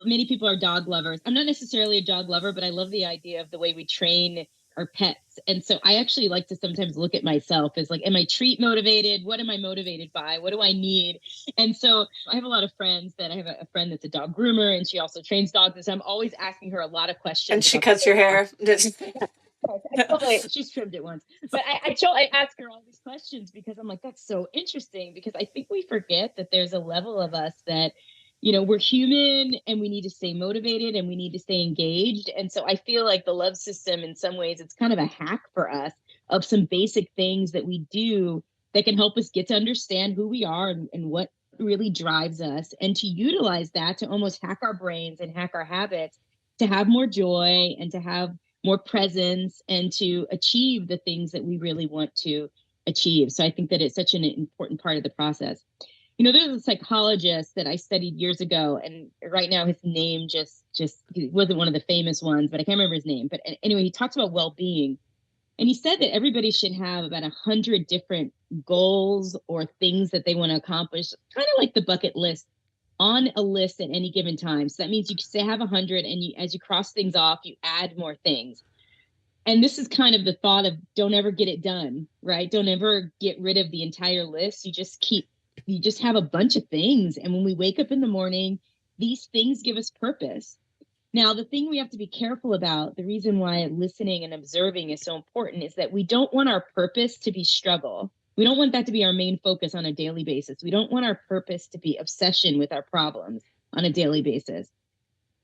many people are dog lovers. I'm not necessarily a dog lover, but I love the idea of the way we train our pets. And so I actually like to sometimes look at myself as like, am I treat motivated? What am I motivated by? What do I need? And so I have a lot of friends I have a friend that's a dog groomer and she also trains dogs. And so I'm always asking her a lot of questions. And she cuts your hair. She's trimmed it once, but I ask her all these questions because I'm like, that's so interesting, because I think we forget that there's a level of us that, we're human and we need to stay motivated and we need to stay engaged. And so I feel like the love system, in some ways, it's kind of a hack for us of some basic things that we do that can help us get to understand who we are and what really drives us, and to utilize that to almost hack our brains and hack our habits to have more joy and to have more presence and to achieve the things that we really want to achieve. So I think that it's such an important part of the process. There's a psychologist that I studied years ago, and right now his name just he wasn't one of the famous ones, but I can't remember his name. But anyway, he talks about well-being. And he said that everybody should have about 100 different goals or things that they want to accomplish, kind of like the bucket list, on a list at any given time. So that means you say have 100, and as you cross things off, you add more things. And this is kind of the thought of don't ever get it done, right? Don't ever get rid of the entire list. You just have a bunch of things. And when we wake up in the morning, these things give us purpose. Now, the thing we have to be careful about, the reason why listening and observing is so important, is that we don't want our purpose to be struggle. We don't want that to be our main focus on a daily basis. We don't want our purpose to be obsession with our problems on a daily basis.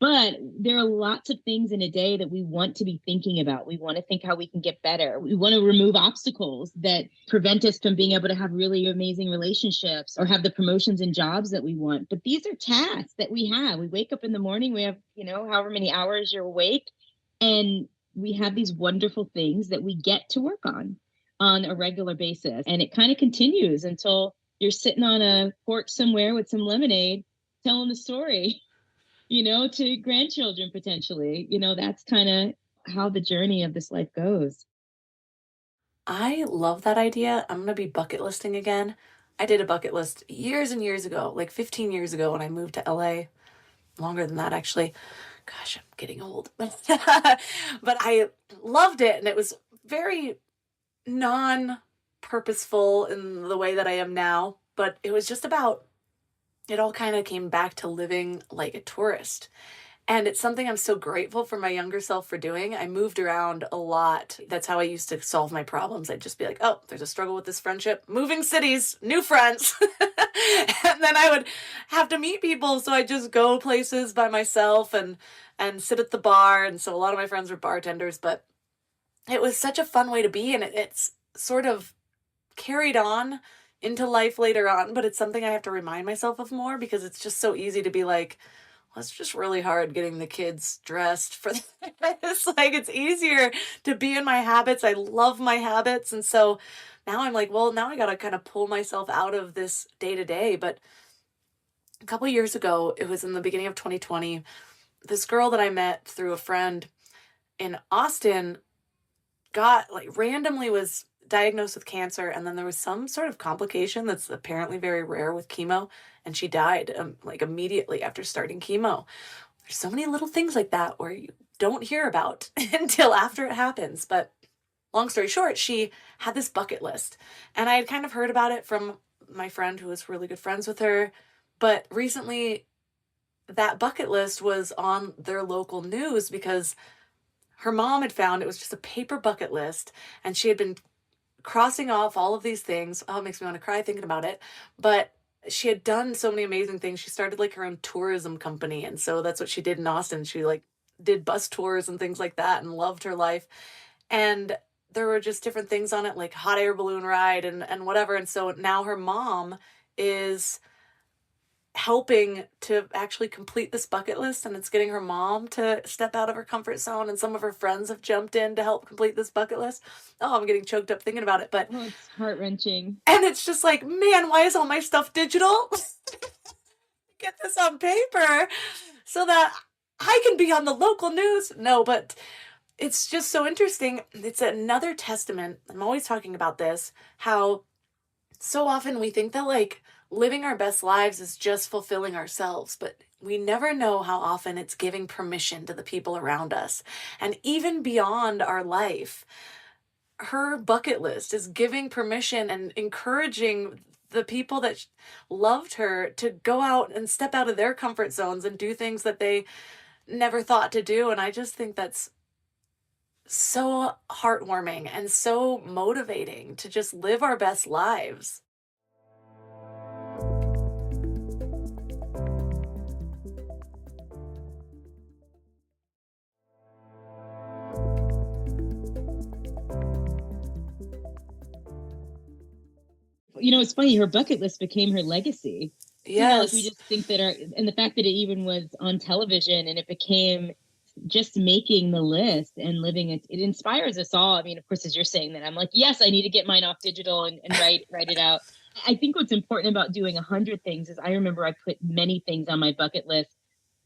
But there are lots of things in a day that we want to be thinking about. We want to think how we can get better. We want to remove obstacles that prevent us from being able to have really amazing relationships or have the promotions and jobs that we want. But these are tasks that we have. We wake up in the morning, we have, however many hours you're awake, and we have these wonderful things that we get to work on a regular basis. And it kind of continues until you're sitting on a porch somewhere with some lemonade, telling the story to grandchildren potentially. That's kind of how the journey of this life goes. I love that idea. I'm going to be bucket listing again. I did a bucket list years and years ago, like 15 years ago when I moved to LA. Longer than that, actually. Gosh, I'm getting old. But I loved it. And it was very non-purposeful in the way that I am now. But it was just about, it all kind of came back to living like a tourist. And it's something I'm so grateful for my younger self for doing. I moved around a lot. That's how I used to solve my problems. I'd just be like, oh, there's a struggle with this friendship, moving cities, new friends. And then I would have to meet people. So I just go places by myself and sit at the bar. And so a lot of my friends were bartenders, but it was such a fun way to be. And it's sort of carried on into life later on, but it's something I have to remind myself of more because it's just so easy to be like, well, it's just really hard getting the kids dressed for this. Like, it's easier to be in my habits. I love my habits. And so now I'm like, well, now I got to kind of pull myself out of this day to day. But a couple years ago, it was in the beginning of 2020, this girl that I met through a friend in Austin got like randomly was diagnosed with cancer, and then there was some sort of complication that's apparently very rare with chemo, and she died like immediately after starting chemo. There's so many little things like that where you don't hear about until after it happens. But long story short, she had this bucket list, and I had kind of heard about it from my friend who was really good friends with her. But recently, that bucket list was on their local news because her mom had found it was just a paper bucket list, and she had been crossing off all of these things. Oh, it makes me want to cry thinking about it. But she had done so many amazing things. She started like her own tourism company. And so that's what she did in Austin. She like did bus tours and things like that and loved her life. And there were just different things on it, like hot air balloon ride and whatever. And so now her mom is helping to actually complete this bucket list, and it's getting her mom to step out of her comfort zone, and some of her friends have jumped in to help complete this bucket list. Oh, I'm getting choked up thinking about it. But Oh, it's heart-wrenching. and it's just like, man, why is all my stuff digital? Get this on paper so that I can be on the local news. No, but it's just so interesting. It's another testament. I'm always talking about this, how so often we think that like living our best lives is just fulfilling ourselves, but we never know how often it's giving permission to the people around us. And even beyond our life, her bucket list is giving permission and encouraging the people that loved her to go out and step out of their comfort zones and do things that they never thought to do. And I just think that's so heartwarming and so motivating to just live our best lives. It's funny. Her bucket list became her legacy. Yes. We just think that and the fact that it even was on television and it became just making the list and living it inspires us all. I mean, of course, as you're saying that, I'm like, yes, I need to get mine off digital and write it out. I think what's important about doing 100 things is I remember I put many things on my bucket list.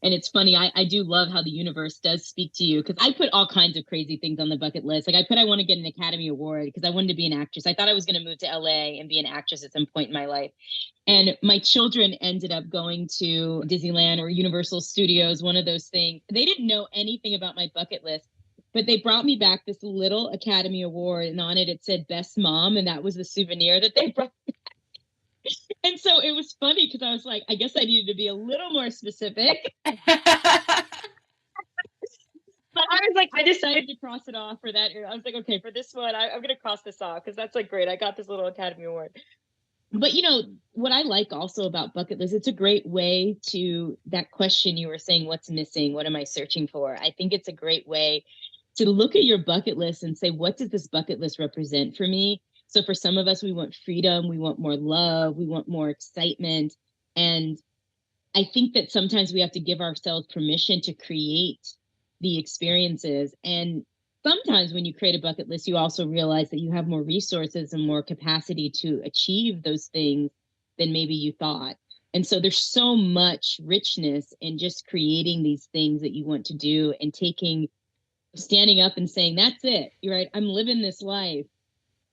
And it's funny, I do love how the universe does speak to you, because I put all kinds of crazy things on the bucket list. Like I want to get an Academy Award because I wanted to be an actress. I thought I was going to move to LA and be an actress at some point in my life. And my children ended up going to Disneyland or Universal Studios, one of those things. They didn't know anything about my bucket list, but they brought me back this little Academy Award, and on it said Best Mom, and that was the souvenir that they brought. And so it was funny because I was like, I guess I needed to be a little more specific. But I was like, I decided to cross it off for that. I was like, okay, for this one, I'm going to cross this off because that's like great. I got this little Academy Award. But what I like also about bucket lists, it's a great way to that question you were saying, what's missing? What am I searching for? I think it's a great way to look at your bucket list and say, what does this bucket list represent for me? So for some of us, we want freedom, we want more love, we want more excitement. And I think that sometimes we have to give ourselves permission to create the experiences. And sometimes when you create a bucket list, you also realize that you have more resources and more capacity to achieve those things than maybe you thought. And so there's so much richness in just creating these things that you want to do and standing up and saying, that's it. You're right. I'm living this life.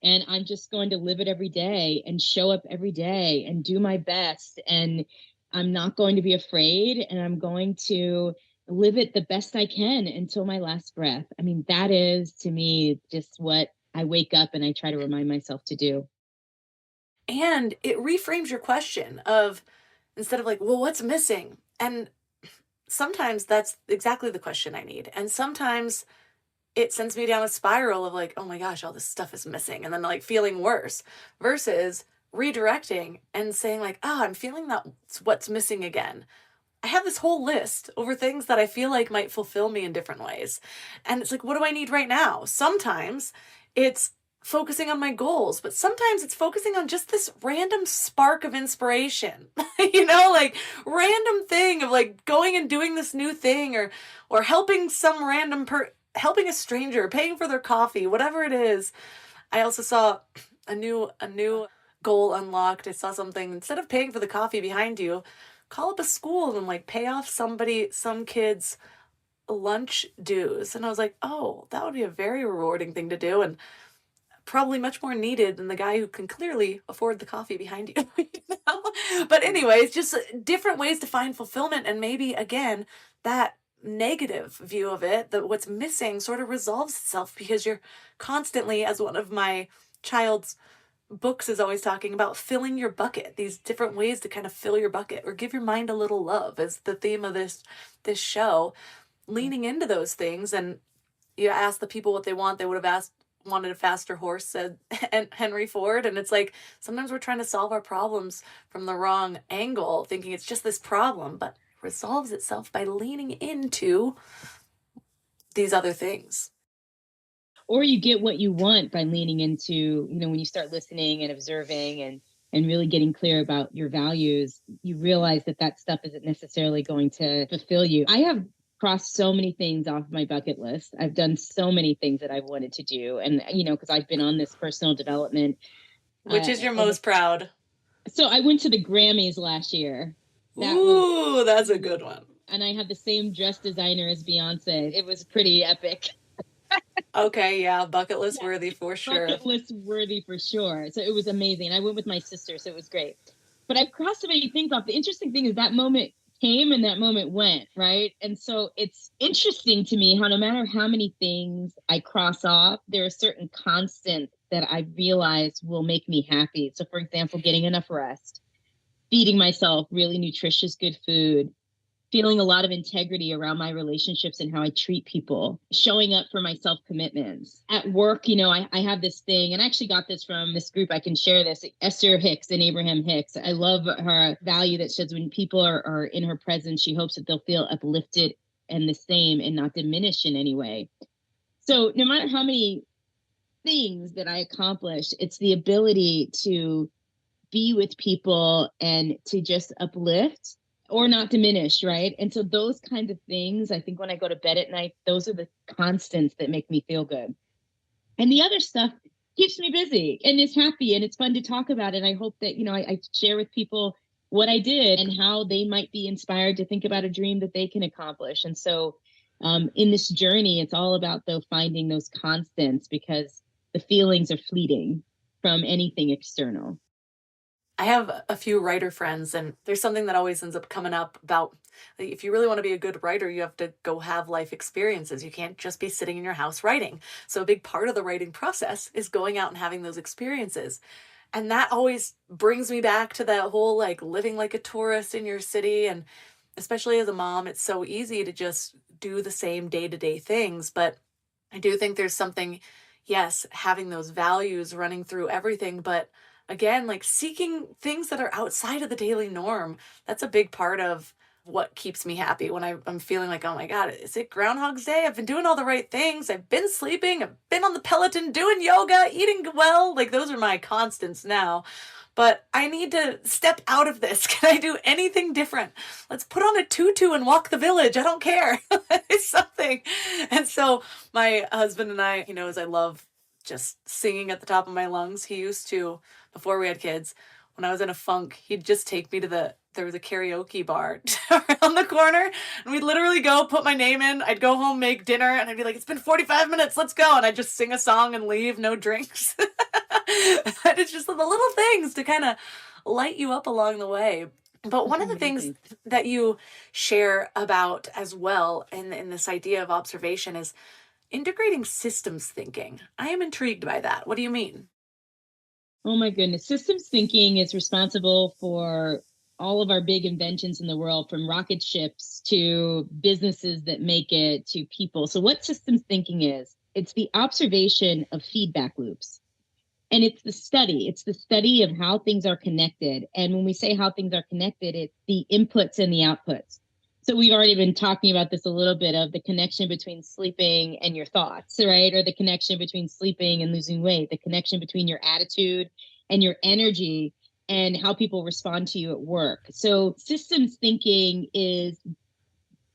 And I'm just going to live it every day and show up every day and do my best. And I'm not going to be afraid, and I'm going to live it the best I can until my last breath. I mean, that is to me just what I wake up and I try to remind myself to do. And it reframes your question of, instead of like, well, what's missing? And sometimes that's exactly the question I need. And sometimes it sends me down a spiral of like, oh my gosh, all this stuff is missing. And then like feeling worse versus redirecting and saying like, oh, I'm feeling that's what's missing again. I have this whole list over things that I feel like might fulfill me in different ways. And it's like, what do I need right now? Sometimes it's focusing on my goals, but sometimes it's focusing on just this random spark of inspiration, like random thing of like going and doing this new thing or helping some helping a stranger, paying for their coffee, whatever it is. I also saw a new goal unlocked. I saw something, instead of paying for the coffee behind you, call up a school and like pay off some kids lunch dues. And I was like, oh, that would be a very rewarding thing to do and probably much more needed than the guy who can clearly afford the coffee behind you. But anyways, just different ways to find fulfillment. And maybe again, that negative view of it, that what's missing sort of resolves itself because you're constantly, as one of my child's books is always talking about, filling your bucket, these different ways to kind of fill your bucket or give your mind a little love is the theme of this show, leaning into those things. And you ask the people what they want, they would have wanted a faster horse, said Henry Ford. And it's like, sometimes we're trying to solve our problems from the wrong angle, thinking it's just this problem, but it resolves itself by leaning into these other things. Or you get what you want by leaning into, when you start listening and observing and really getting clear about your values, you realize that stuff isn't necessarily going to fulfill you. I have crossed so many things off my bucket list. I've done so many things that I've wanted to do. And, because I've been on this personal development. Which is your most proud? So I went to the Grammys last year. That's a good one. And I had the same dress designer as Beyonce. It was pretty epic. Okay, yeah, bucket list worthy for sure. Bucket list worthy for sure. So it was amazing. I went with my sister, so it was great. But I've crossed so many things off. The interesting thing is that moment came and that moment went, right? And so it's interesting to me how no matter how many things I cross off, there are certain constants that I realize will make me happy. So for example, getting enough rest, feeding myself really nutritious, good food, feeling a lot of integrity around my relationships and how I treat people, showing up for my self-commitments. At work, I have this thing, and I actually got this from this group. I can share this. Esther Hicks and Abraham Hicks. I love her value that says when people are in her presence, she hopes that they'll feel uplifted and the same and not diminished in any way. So no matter how many things that I accomplished, it's the ability to be with people and to just uplift or not diminish, right? And so those kinds of things, I think when I go to bed at night, those are the constants that make me feel good. And the other stuff keeps me busy and is happy, and it's fun to talk about. And I hope that, I share with people what I did and how they might be inspired to think about a dream that they can accomplish. And so in this journey, it's all about finding those constants, because the feelings are fleeting from anything external. I have a few writer friends, and there's something that always ends up coming up about, like, if you really want to be a good writer, you have to go have life experiences. You can't just be sitting in your house writing. So a big part of the writing process is going out and having those experiences. And that always brings me back to that whole like living like a tourist in your city. And especially as a mom, it's so easy to just do the same day-to-day things. But I do think there's something, yes, having those values running through everything, but again, like seeking things that are outside of the daily norm. That's a big part of what keeps me happy when I'm feeling like, oh my God, is it Groundhog's Day? I've been doing all the right things. I've been sleeping. I've been on the Peloton, doing yoga, eating well. Like those are my constants now. But I need to step out of this. Can I do anything different? Let's put on a tutu and walk the village. I don't care. It's something. And so my husband and I, as I love just singing at the top of my lungs, he used to, before we had kids, when I was in a funk, he'd just take me to there was a karaoke bar around the corner, and we'd literally go put my name in. I'd go home, make dinner, and I'd be like, it's been 45 minutes, let's go. And I'd just sing a song and leave, no drinks. And it's just the little things to kind of light you up along the way. But one of the things that you share about as well in this idea of observation is integrating systems thinking. I am intrigued by that. What do you mean? Oh my goodness. Systems thinking is responsible for all of our big inventions in the world, from rocket ships to businesses that make it to people. So what systems thinking is, it's the observation of feedback loops. And it's the study of how things are connected. And when we say how things are connected, it's the inputs and the outputs. So we've already been talking about this a little bit, of the connection between sleeping and your thoughts, right? Or the connection between sleeping and losing weight, the connection between your attitude and your energy and how people respond to you at work. So systems thinking is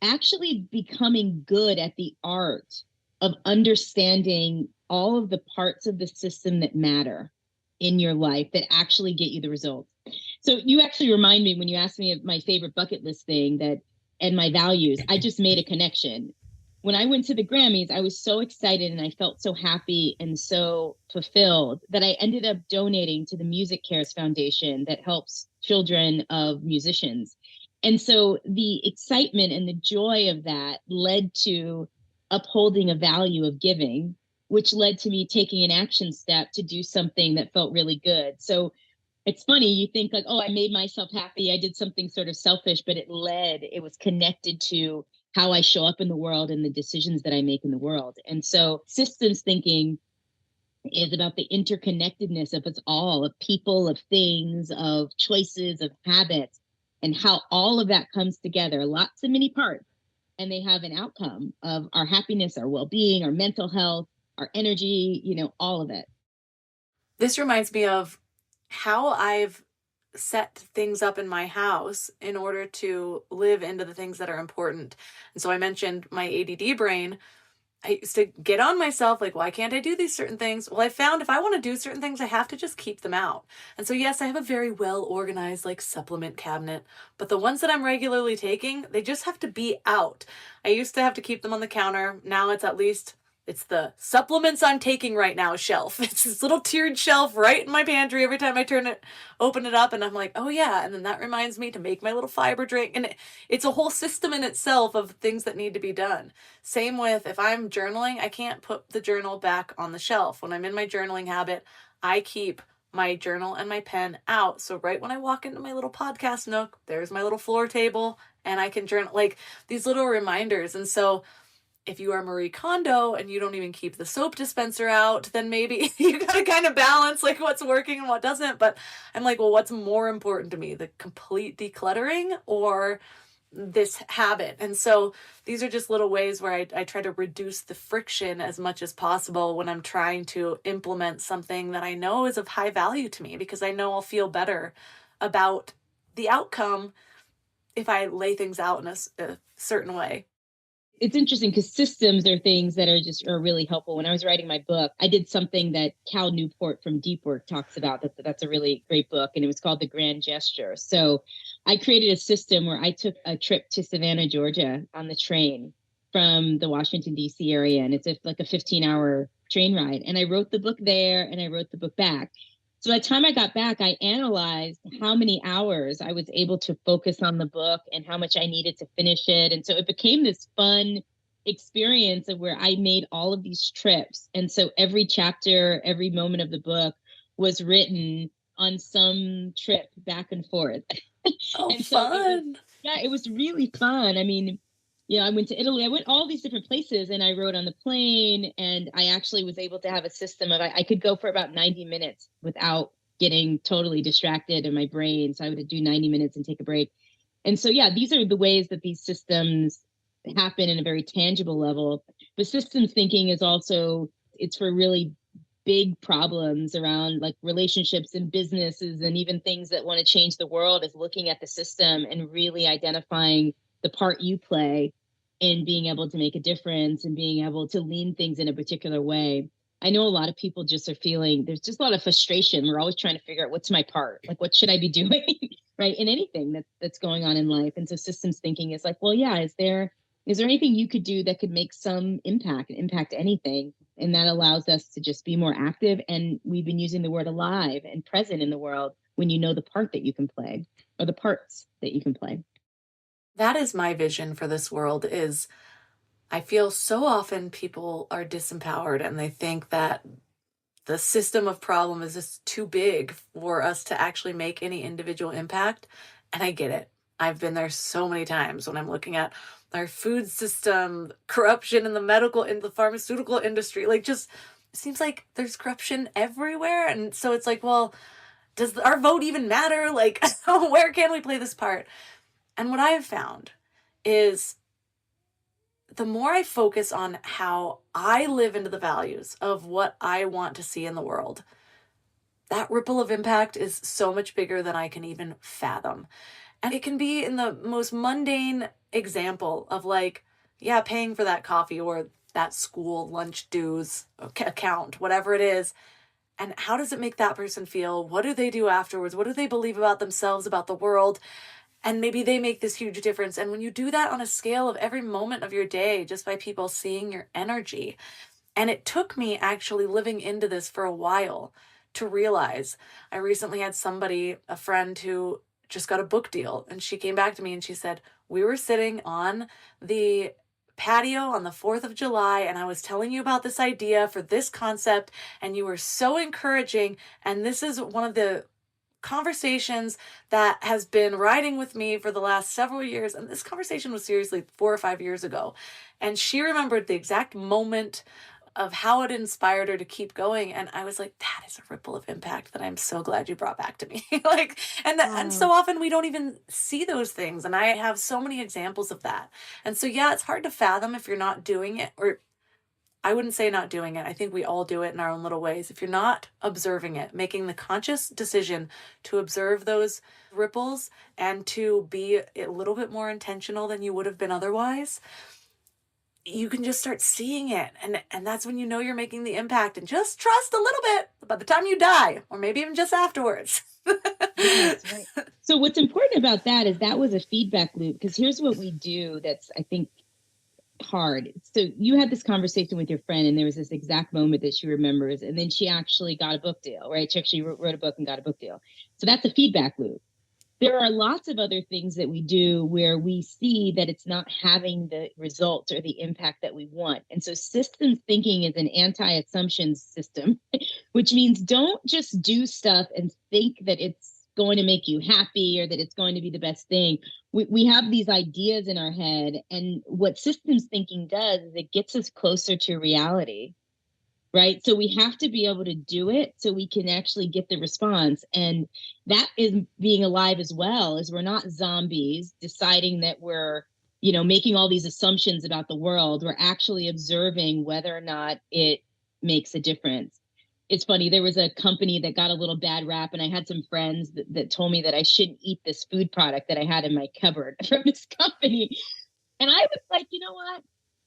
actually becoming good at the art of understanding all of the parts of the system that matter in your life that actually get you the results. So you actually remind me, when you asked me of my favorite bucket list thing that and my values, I just made a connection. When I went to the Grammys, I was so excited and I felt so happy and so fulfilled that I ended up donating to the Music Cares Foundation that helps children of musicians. And so the excitement and the joy of that led to upholding a value of giving, which led to me taking an action step to do something that felt really good. So it's funny, you think like, oh, I made myself happy, I did something sort of selfish, but it was connected to how I show up in the world and the decisions that I make in the world. And so systems thinking is about the interconnectedness of us all, of people, of things, of choices, of habits, and how all of that comes together, lots of many parts, and they have an outcome of our happiness, our well-being, our mental health, our energy, all of it. This reminds me of how I've set things up in my house in order to live into the things that are important. And so I mentioned my ADD brain. I used to get on myself like, why can't I do these certain things? Well, I found if I want to do certain things, I have to just keep them out. And so, yes, I have a very well organized like supplement cabinet, but the ones that I'm regularly taking, they just have to be out. I used to have to keep them on the counter. Now it's the supplements I'm taking right now shelf. It's this little tiered shelf right in my pantry. Every time I open it up, and I'm like, oh yeah. And then that reminds me to make my little fiber drink. And it's a whole system in itself of things that need to be done. Same with if I'm journaling, I can't put the journal back on the shelf. When I'm in my journaling habit, I keep my journal and my pen out. So right when I walk into my little podcast nook, there's my little floor table and I can journal, like these little reminders. And so if you are Marie Kondo and you don't even keep the soap dispenser out, then maybe you got to kind of balance like what's working and what doesn't. But I'm like, well, what's more important to me, the complete decluttering or this habit? And so these are just little ways where I try to reduce the friction as much as possible when I'm trying to implement something that I know is of high value to me, because I know I'll feel better about the outcome if I lay things out in a certain way. It's interesting because systems are things that are really helpful. When I was writing my book, I did something that Cal Newport from Deep Work talks about. That's a really great book, and it was called The Grand Gesture. So I created a system where I took a trip to Savannah, Georgia on the train from the Washington, D.C. area, and it's like a 15-hour train ride. And I wrote the book there, and I wrote the book back. So by the time I got back, I analyzed how many hours I was able to focus on the book and how much I needed to finish it. And so it became this fun experience of where I made all of these trips. And so every chapter, every moment of the book was written on some trip back and forth. Oh, and fun. It was really fun. I mean, I went to Italy. I went all these different places and I wrote on the plane, and I actually was able to have a system of, I could go for about 90 minutes without getting totally distracted in my brain. So I would do 90 minutes and take a break. And so, these are the ways that these systems happen in a very tangible level. But systems thinking is also, it's for really big problems around like relationships and businesses and even things that want to change the world, is looking at the system and really identifying the part you play in being able to make a difference and being able to lean things in a particular way. I know a lot of people just are feeling, there's just a lot of frustration. We're always trying to figure out what's my part, like what should I be doing, right, in anything that's going on in life. And so systems thinking is like, well, is there anything you could do that could make some impact anything? And that allows us to just be more active. And we've been using the word alive and present in the world when you know the part that you can play, or the parts that you can play. That is my vision for this world. Is I feel so often people are disempowered and they think that the system of problem is just too big for us to actually make any individual impact. And I get it. I've been there so many times when I'm looking at our food system, corruption in the pharmaceutical industry. Like, just it seems like there's corruption everywhere. And so it's like, well, does our vote even matter? Like, where can we play this part? And what I have found is the more I focus on how I live into the values of what I want to see in the world, that ripple of impact is so much bigger than I can even fathom. And it can be in the most mundane example of, like, yeah, paying for that coffee or that school lunch dues account, whatever it is. And how does it make that person feel? What do they do afterwards? What do they believe about themselves, about the world? And maybe they make this huge difference. And when you do that on a scale of every moment of your day, just by people seeing your energy, and it took me actually living into this for a while to realize. I recently had a friend who just got a book deal, and she came back to me and she said, we were sitting on the patio on the 4th of July, and I was telling you about this idea for this concept, and you were so encouraging. And this is one of the conversations that has been riding with me for the last several years. And this conversation was seriously 4 or 5 years ago. And she remembered the exact moment of how it inspired her to keep going. And I was like, that is a ripple of impact that I'm so glad you brought back to me. Like, and so often we don't even see those things. And I have so many examples of that. And so, yeah, it's hard to fathom if you're not doing it, or I wouldn't say not doing it. I think we all do it in our own little ways. If you're not observing it, making the conscious decision to observe those ripples and to be a little bit more intentional than you would have been otherwise, you can just start seeing it. And that's when you know you're making the impact. And just trust a little bit by the time you die, or maybe even just afterwards. Yes, right. So what's important about that is that was a feedback loop, because here's what we do that's, I think, hard. So you had this conversation with your friend, and there was this exact moment that she remembers, and then she actually got a book deal, right? She actually wrote a book and got a book deal. So that's a feedback loop. There are lots of other things that we do where we see that it's not having the results or the impact that we want. And so systems thinking is an anti-assumptions system, which means don't just do stuff and think that it's going to make you happy or that it's going to be the best thing. We have these ideas in our head, and what systems thinking does is it gets us closer to reality. Right. So we have to be able to do it so we can actually get the response. And that is being alive as well, is we're not zombies deciding that we're, making all these assumptions about the world. We're actually observing whether or not it makes a difference. It's funny. There was a company that got a little bad rap, and I had some friends that told me that I shouldn't eat this food product that I had in my cupboard from this company. And I was like, you know what?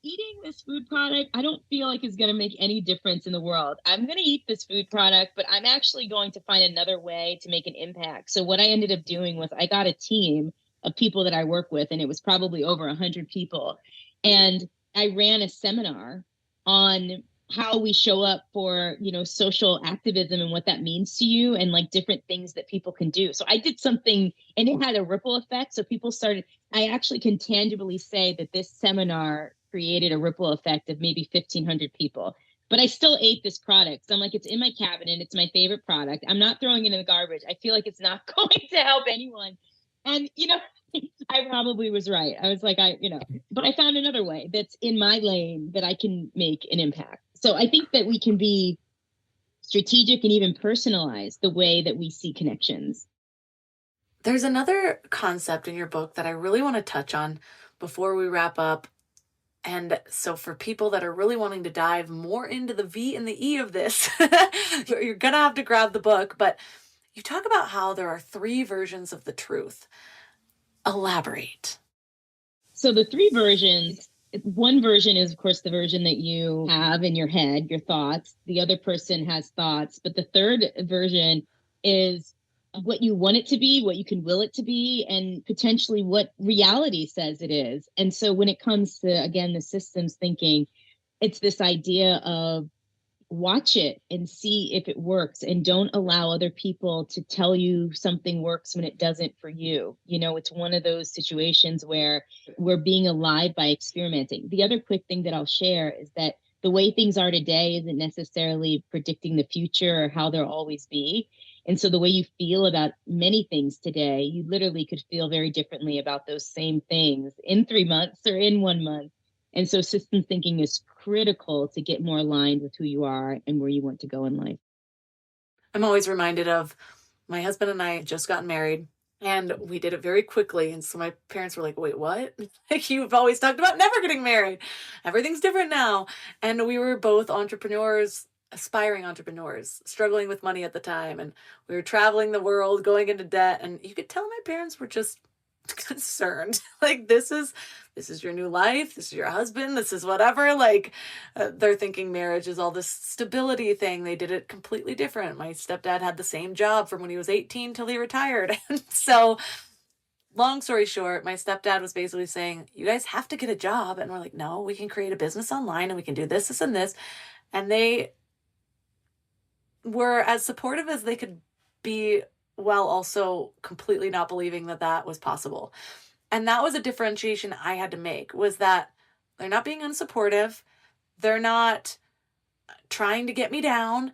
Eating this food product, I don't feel like is going to make any difference in the world. I'm going to eat this food product, but I'm actually going to find another way to make an impact. So what I ended up doing was I got a team of people that I work with, and it was probably over 100 people. And I ran a seminar on how we show up for, social activism and what that means to you, and like different things that people can do. So I did something, and it had a ripple effect. So people started, I actually can tangibly say that this seminar created a ripple effect of maybe 1,500 people. But I still ate this product. So I'm like, it's in my cabinet. It's my favorite product. I'm not throwing it in the garbage. I feel like it's not going to help anyone. And, I probably was right. I was like, but I found another way that's in my lane that I can make an impact. So I think that we can be strategic and even personalize the way that we see connections. There's another concept in your book that I really want to touch on before we wrap up. And so for people that are really wanting to dive more into the V and the E of this, you're going to have to grab the book. But you talk about how there are 3 versions of the truth. Elaborate. So the 3 versions, one version is, of course, the version that you have in your head, your thoughts. The other person has thoughts. But the third version is what you want it to be, what you can will it to be, and potentially what reality says it is. And so when it comes to, again, the systems thinking, it's this idea of watch it and see if it works, and don't allow other people to tell you something works when it doesn't for you. It's one of those situations where we're being alive by experimenting. The other quick thing that I'll share is that the way things are today isn't necessarily predicting the future or how they'll always be. And so the way you feel about many things today, you literally could feel very differently about those same things in 3 months or in 1 month. And so systems thinking is critical to get more aligned with who you are and where you want to go in life. I'm always reminded of my husband and I had just gotten married, and we did it very quickly. And so my parents were like, wait, what? Like, you've always talked about never getting married. Everything's different now. And we were both entrepreneurs, aspiring entrepreneurs, struggling with money at the time. And we were traveling the world, going into debt. And you could tell my parents were just concerned. Like, this is your new life. This is your husband. This is whatever. Like, they're thinking marriage is all this stability thing. They did it completely different. My stepdad had the same job from when he was 18 till he retired. And so, long story short, my stepdad was basically saying, you guys have to get a job. And we're like, no, we can create a business online and we can do this, this, and this. And they were as supportive as they could be, while also completely not believing that that was possible. And that was a differentiation I had to make, was that they're not being unsupportive. They're not trying to get me down.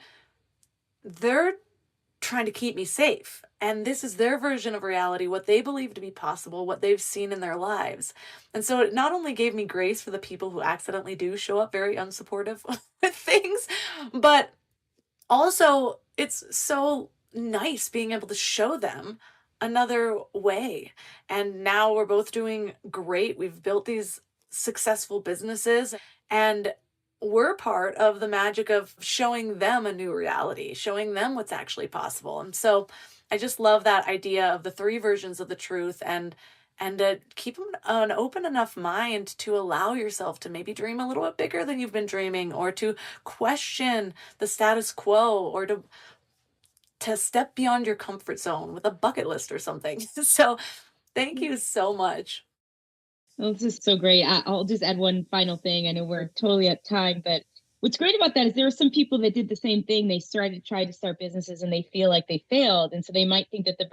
They're trying to keep me safe. And this is their version of reality, what they believe to be possible, what they've seen in their lives. And so it not only gave me grace for the people who accidentally do show up very unsupportive with things, but also it's so nice being able to show them another way. And now we're both doing great. We've built these successful businesses, and we're part of the magic of showing them a new reality, showing them what's actually possible. And so I just love that idea of the three versions of the truth, and to keep an open enough mind to allow yourself to maybe dream a little bit bigger than you've been dreaming, or to question the status quo, or to step beyond your comfort zone with a bucket list or something. So thank you so much. Well, this is so great. I'll just add one final thing. I know we're totally at time, but what's great about that is there are some people that did the same thing. They tried to start businesses and they feel like they failed. And so they might think that the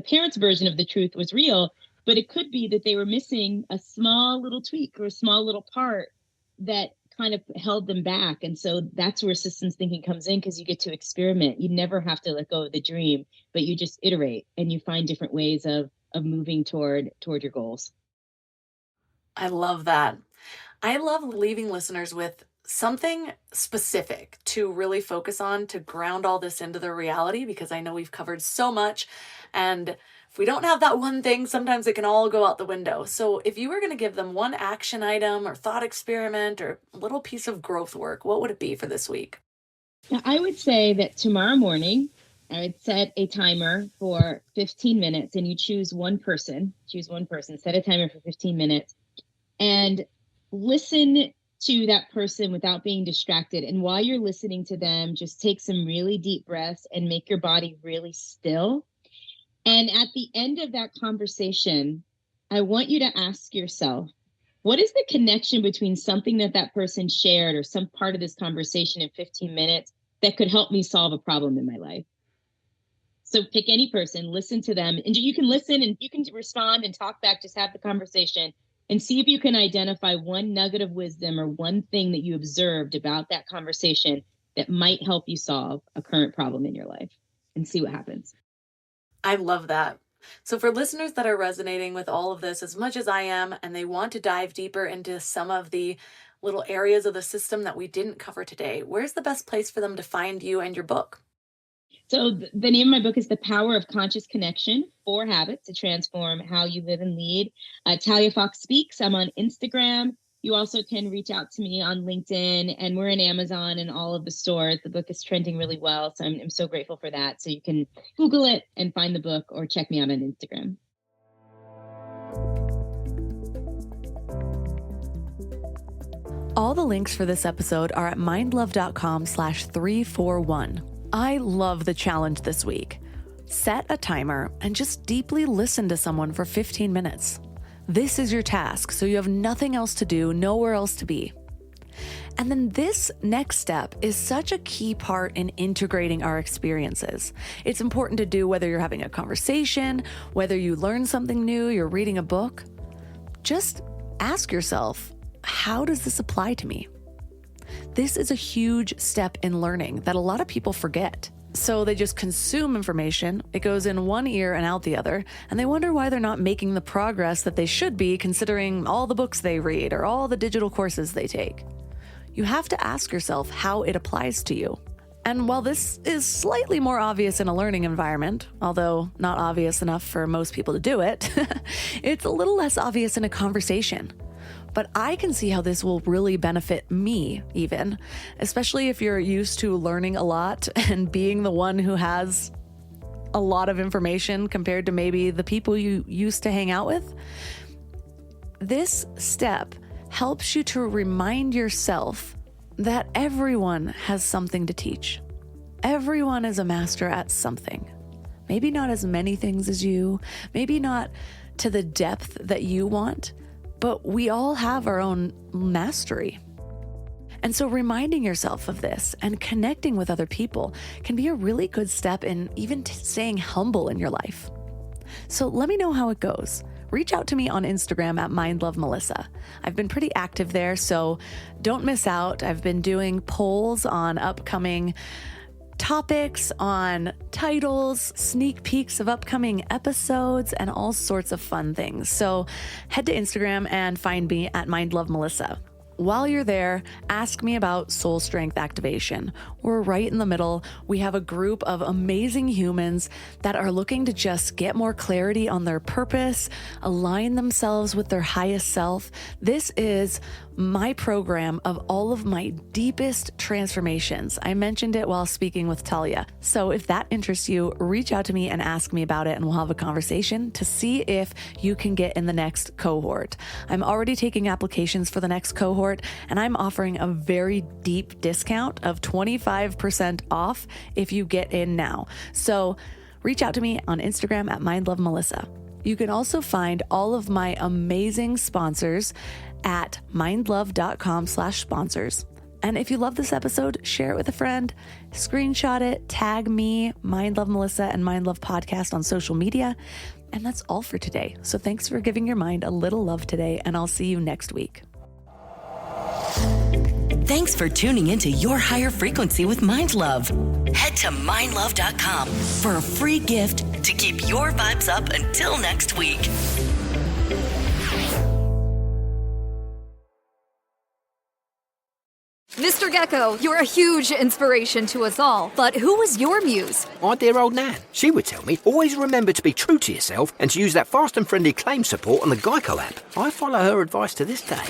parents' version of the truth was real, but it could be that they were missing a small little tweak or a small little part that kind of held them back. And so that's where systems thinking comes in, because you get to experiment. You never have to let go of the dream, but you just iterate and you find different ways of moving toward your goals. I love that. I love leaving listeners with something specific to really focus on, to ground all this into their reality, because I know we've covered so much. And if we don't have that one thing, sometimes it can all go out the window. So if you were going to give them one action item or thought experiment or little piece of growth work, what would it be for this week? Now, I would say that tomorrow morning, I would set a timer for 15 minutes, and you choose one person, set a timer for 15 minutes, and listen to that person without being distracted. And while you're listening to them, just take some really deep breaths and make your body really still. And at the end of that conversation, I want you to ask yourself, what is the connection between something that person shared or some part of this conversation in 15 minutes that could help me solve a problem in my life? So pick any person, listen to them, and you can listen and you can respond and talk back, just have the conversation and see if you can identify one nugget of wisdom or one thing that you observed about that conversation that might help you solve a current problem in your life, and see what happens. I love that. So for listeners that are resonating with all of this as much as I am, and they want to dive deeper into some of the little areas of the system that we didn't cover today, where's the best place for them to find you and your book? So the name of my book is The Power of Conscious Connection, 4 Habits to Transform How You Live and Lead. Talia Fox Speaks. I'm on Instagram. You also can reach out to me on LinkedIn, and we're in Amazon and all of the stores. The book is trending really well, so I'm so grateful for that. So you can Google it and find the book, or check me out on Instagram. All the links for this episode are at mindlove.com/341. I love the challenge this week. Set a timer and just deeply listen to someone for 15 minutes. This is your task, so you have nothing else to do, nowhere else to be. And then this next step is such a key part in integrating our experiences. It's important to do whether you're having a conversation, whether you learn something new, you're reading a book. Just ask yourself, how does this apply to me? This is a huge step in learning that a lot of people forget. So they just consume information, it goes in one ear and out the other, and they wonder why they're not making the progress that they should be considering all the books they read or all the digital courses they take. You have to ask yourself how it applies to you. And while this is slightly more obvious in a learning environment, although not obvious enough for most people to do it, it's a little less obvious in a conversation. But I can see how this will really benefit me, even, especially if you're used to learning a lot and being the one who has a lot of information compared to maybe the people you used to hang out with. This step helps you to remind yourself that everyone has something to teach. Everyone is a master at something. Maybe not as many things as you, maybe not to the depth that you want, but we all have our own mastery. And so reminding yourself of this and connecting with other people can be a really good step in even staying humble in your life. So let me know how it goes. Reach out to me on Instagram at mindlovemelissa. I've been pretty active there, so don't miss out. I've been doing polls on upcoming topics, on titles, sneak peeks of upcoming episodes, and all sorts of fun things. So head to Instagram and find me at mindlovemelissa. While you're there, ask me about soul strength activation. We're right in the middle. We have a group of amazing humans that are looking to just get more clarity on their purpose, align themselves with their highest self. This is my program of all of my deepest transformations. I mentioned it while speaking with Talia. So if that interests you, reach out to me and ask me about it, and we'll have a conversation to see if you can get in the next cohort. I'm already taking applications for the next cohort, and I'm offering a very deep discount of 25% off if you get in now. So reach out to me on Instagram at mindlovemelissa. You can also find all of my amazing sponsors at mindlove.com/sponsors. And if you love this episode, share it with a friend, screenshot it, tag me, Mind Love Melissa and Mind Love Podcast on social media. And that's all for today. So thanks for giving your mind a little love today, and I'll see you next week. Thanks for tuning into Your Higher Frequency with Mind Love. Head to mindlove.com for a free gift to keep your vibes up until next week. Mr. Gecko, you're a huge inspiration to us all, but who was your muse? My dear old Nan. She would tell me, always remember to be true to yourself and to use that fast and friendly claim support on the Geico app. I follow her advice to this day.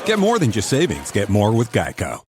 Get more than just savings. Get more with Geico.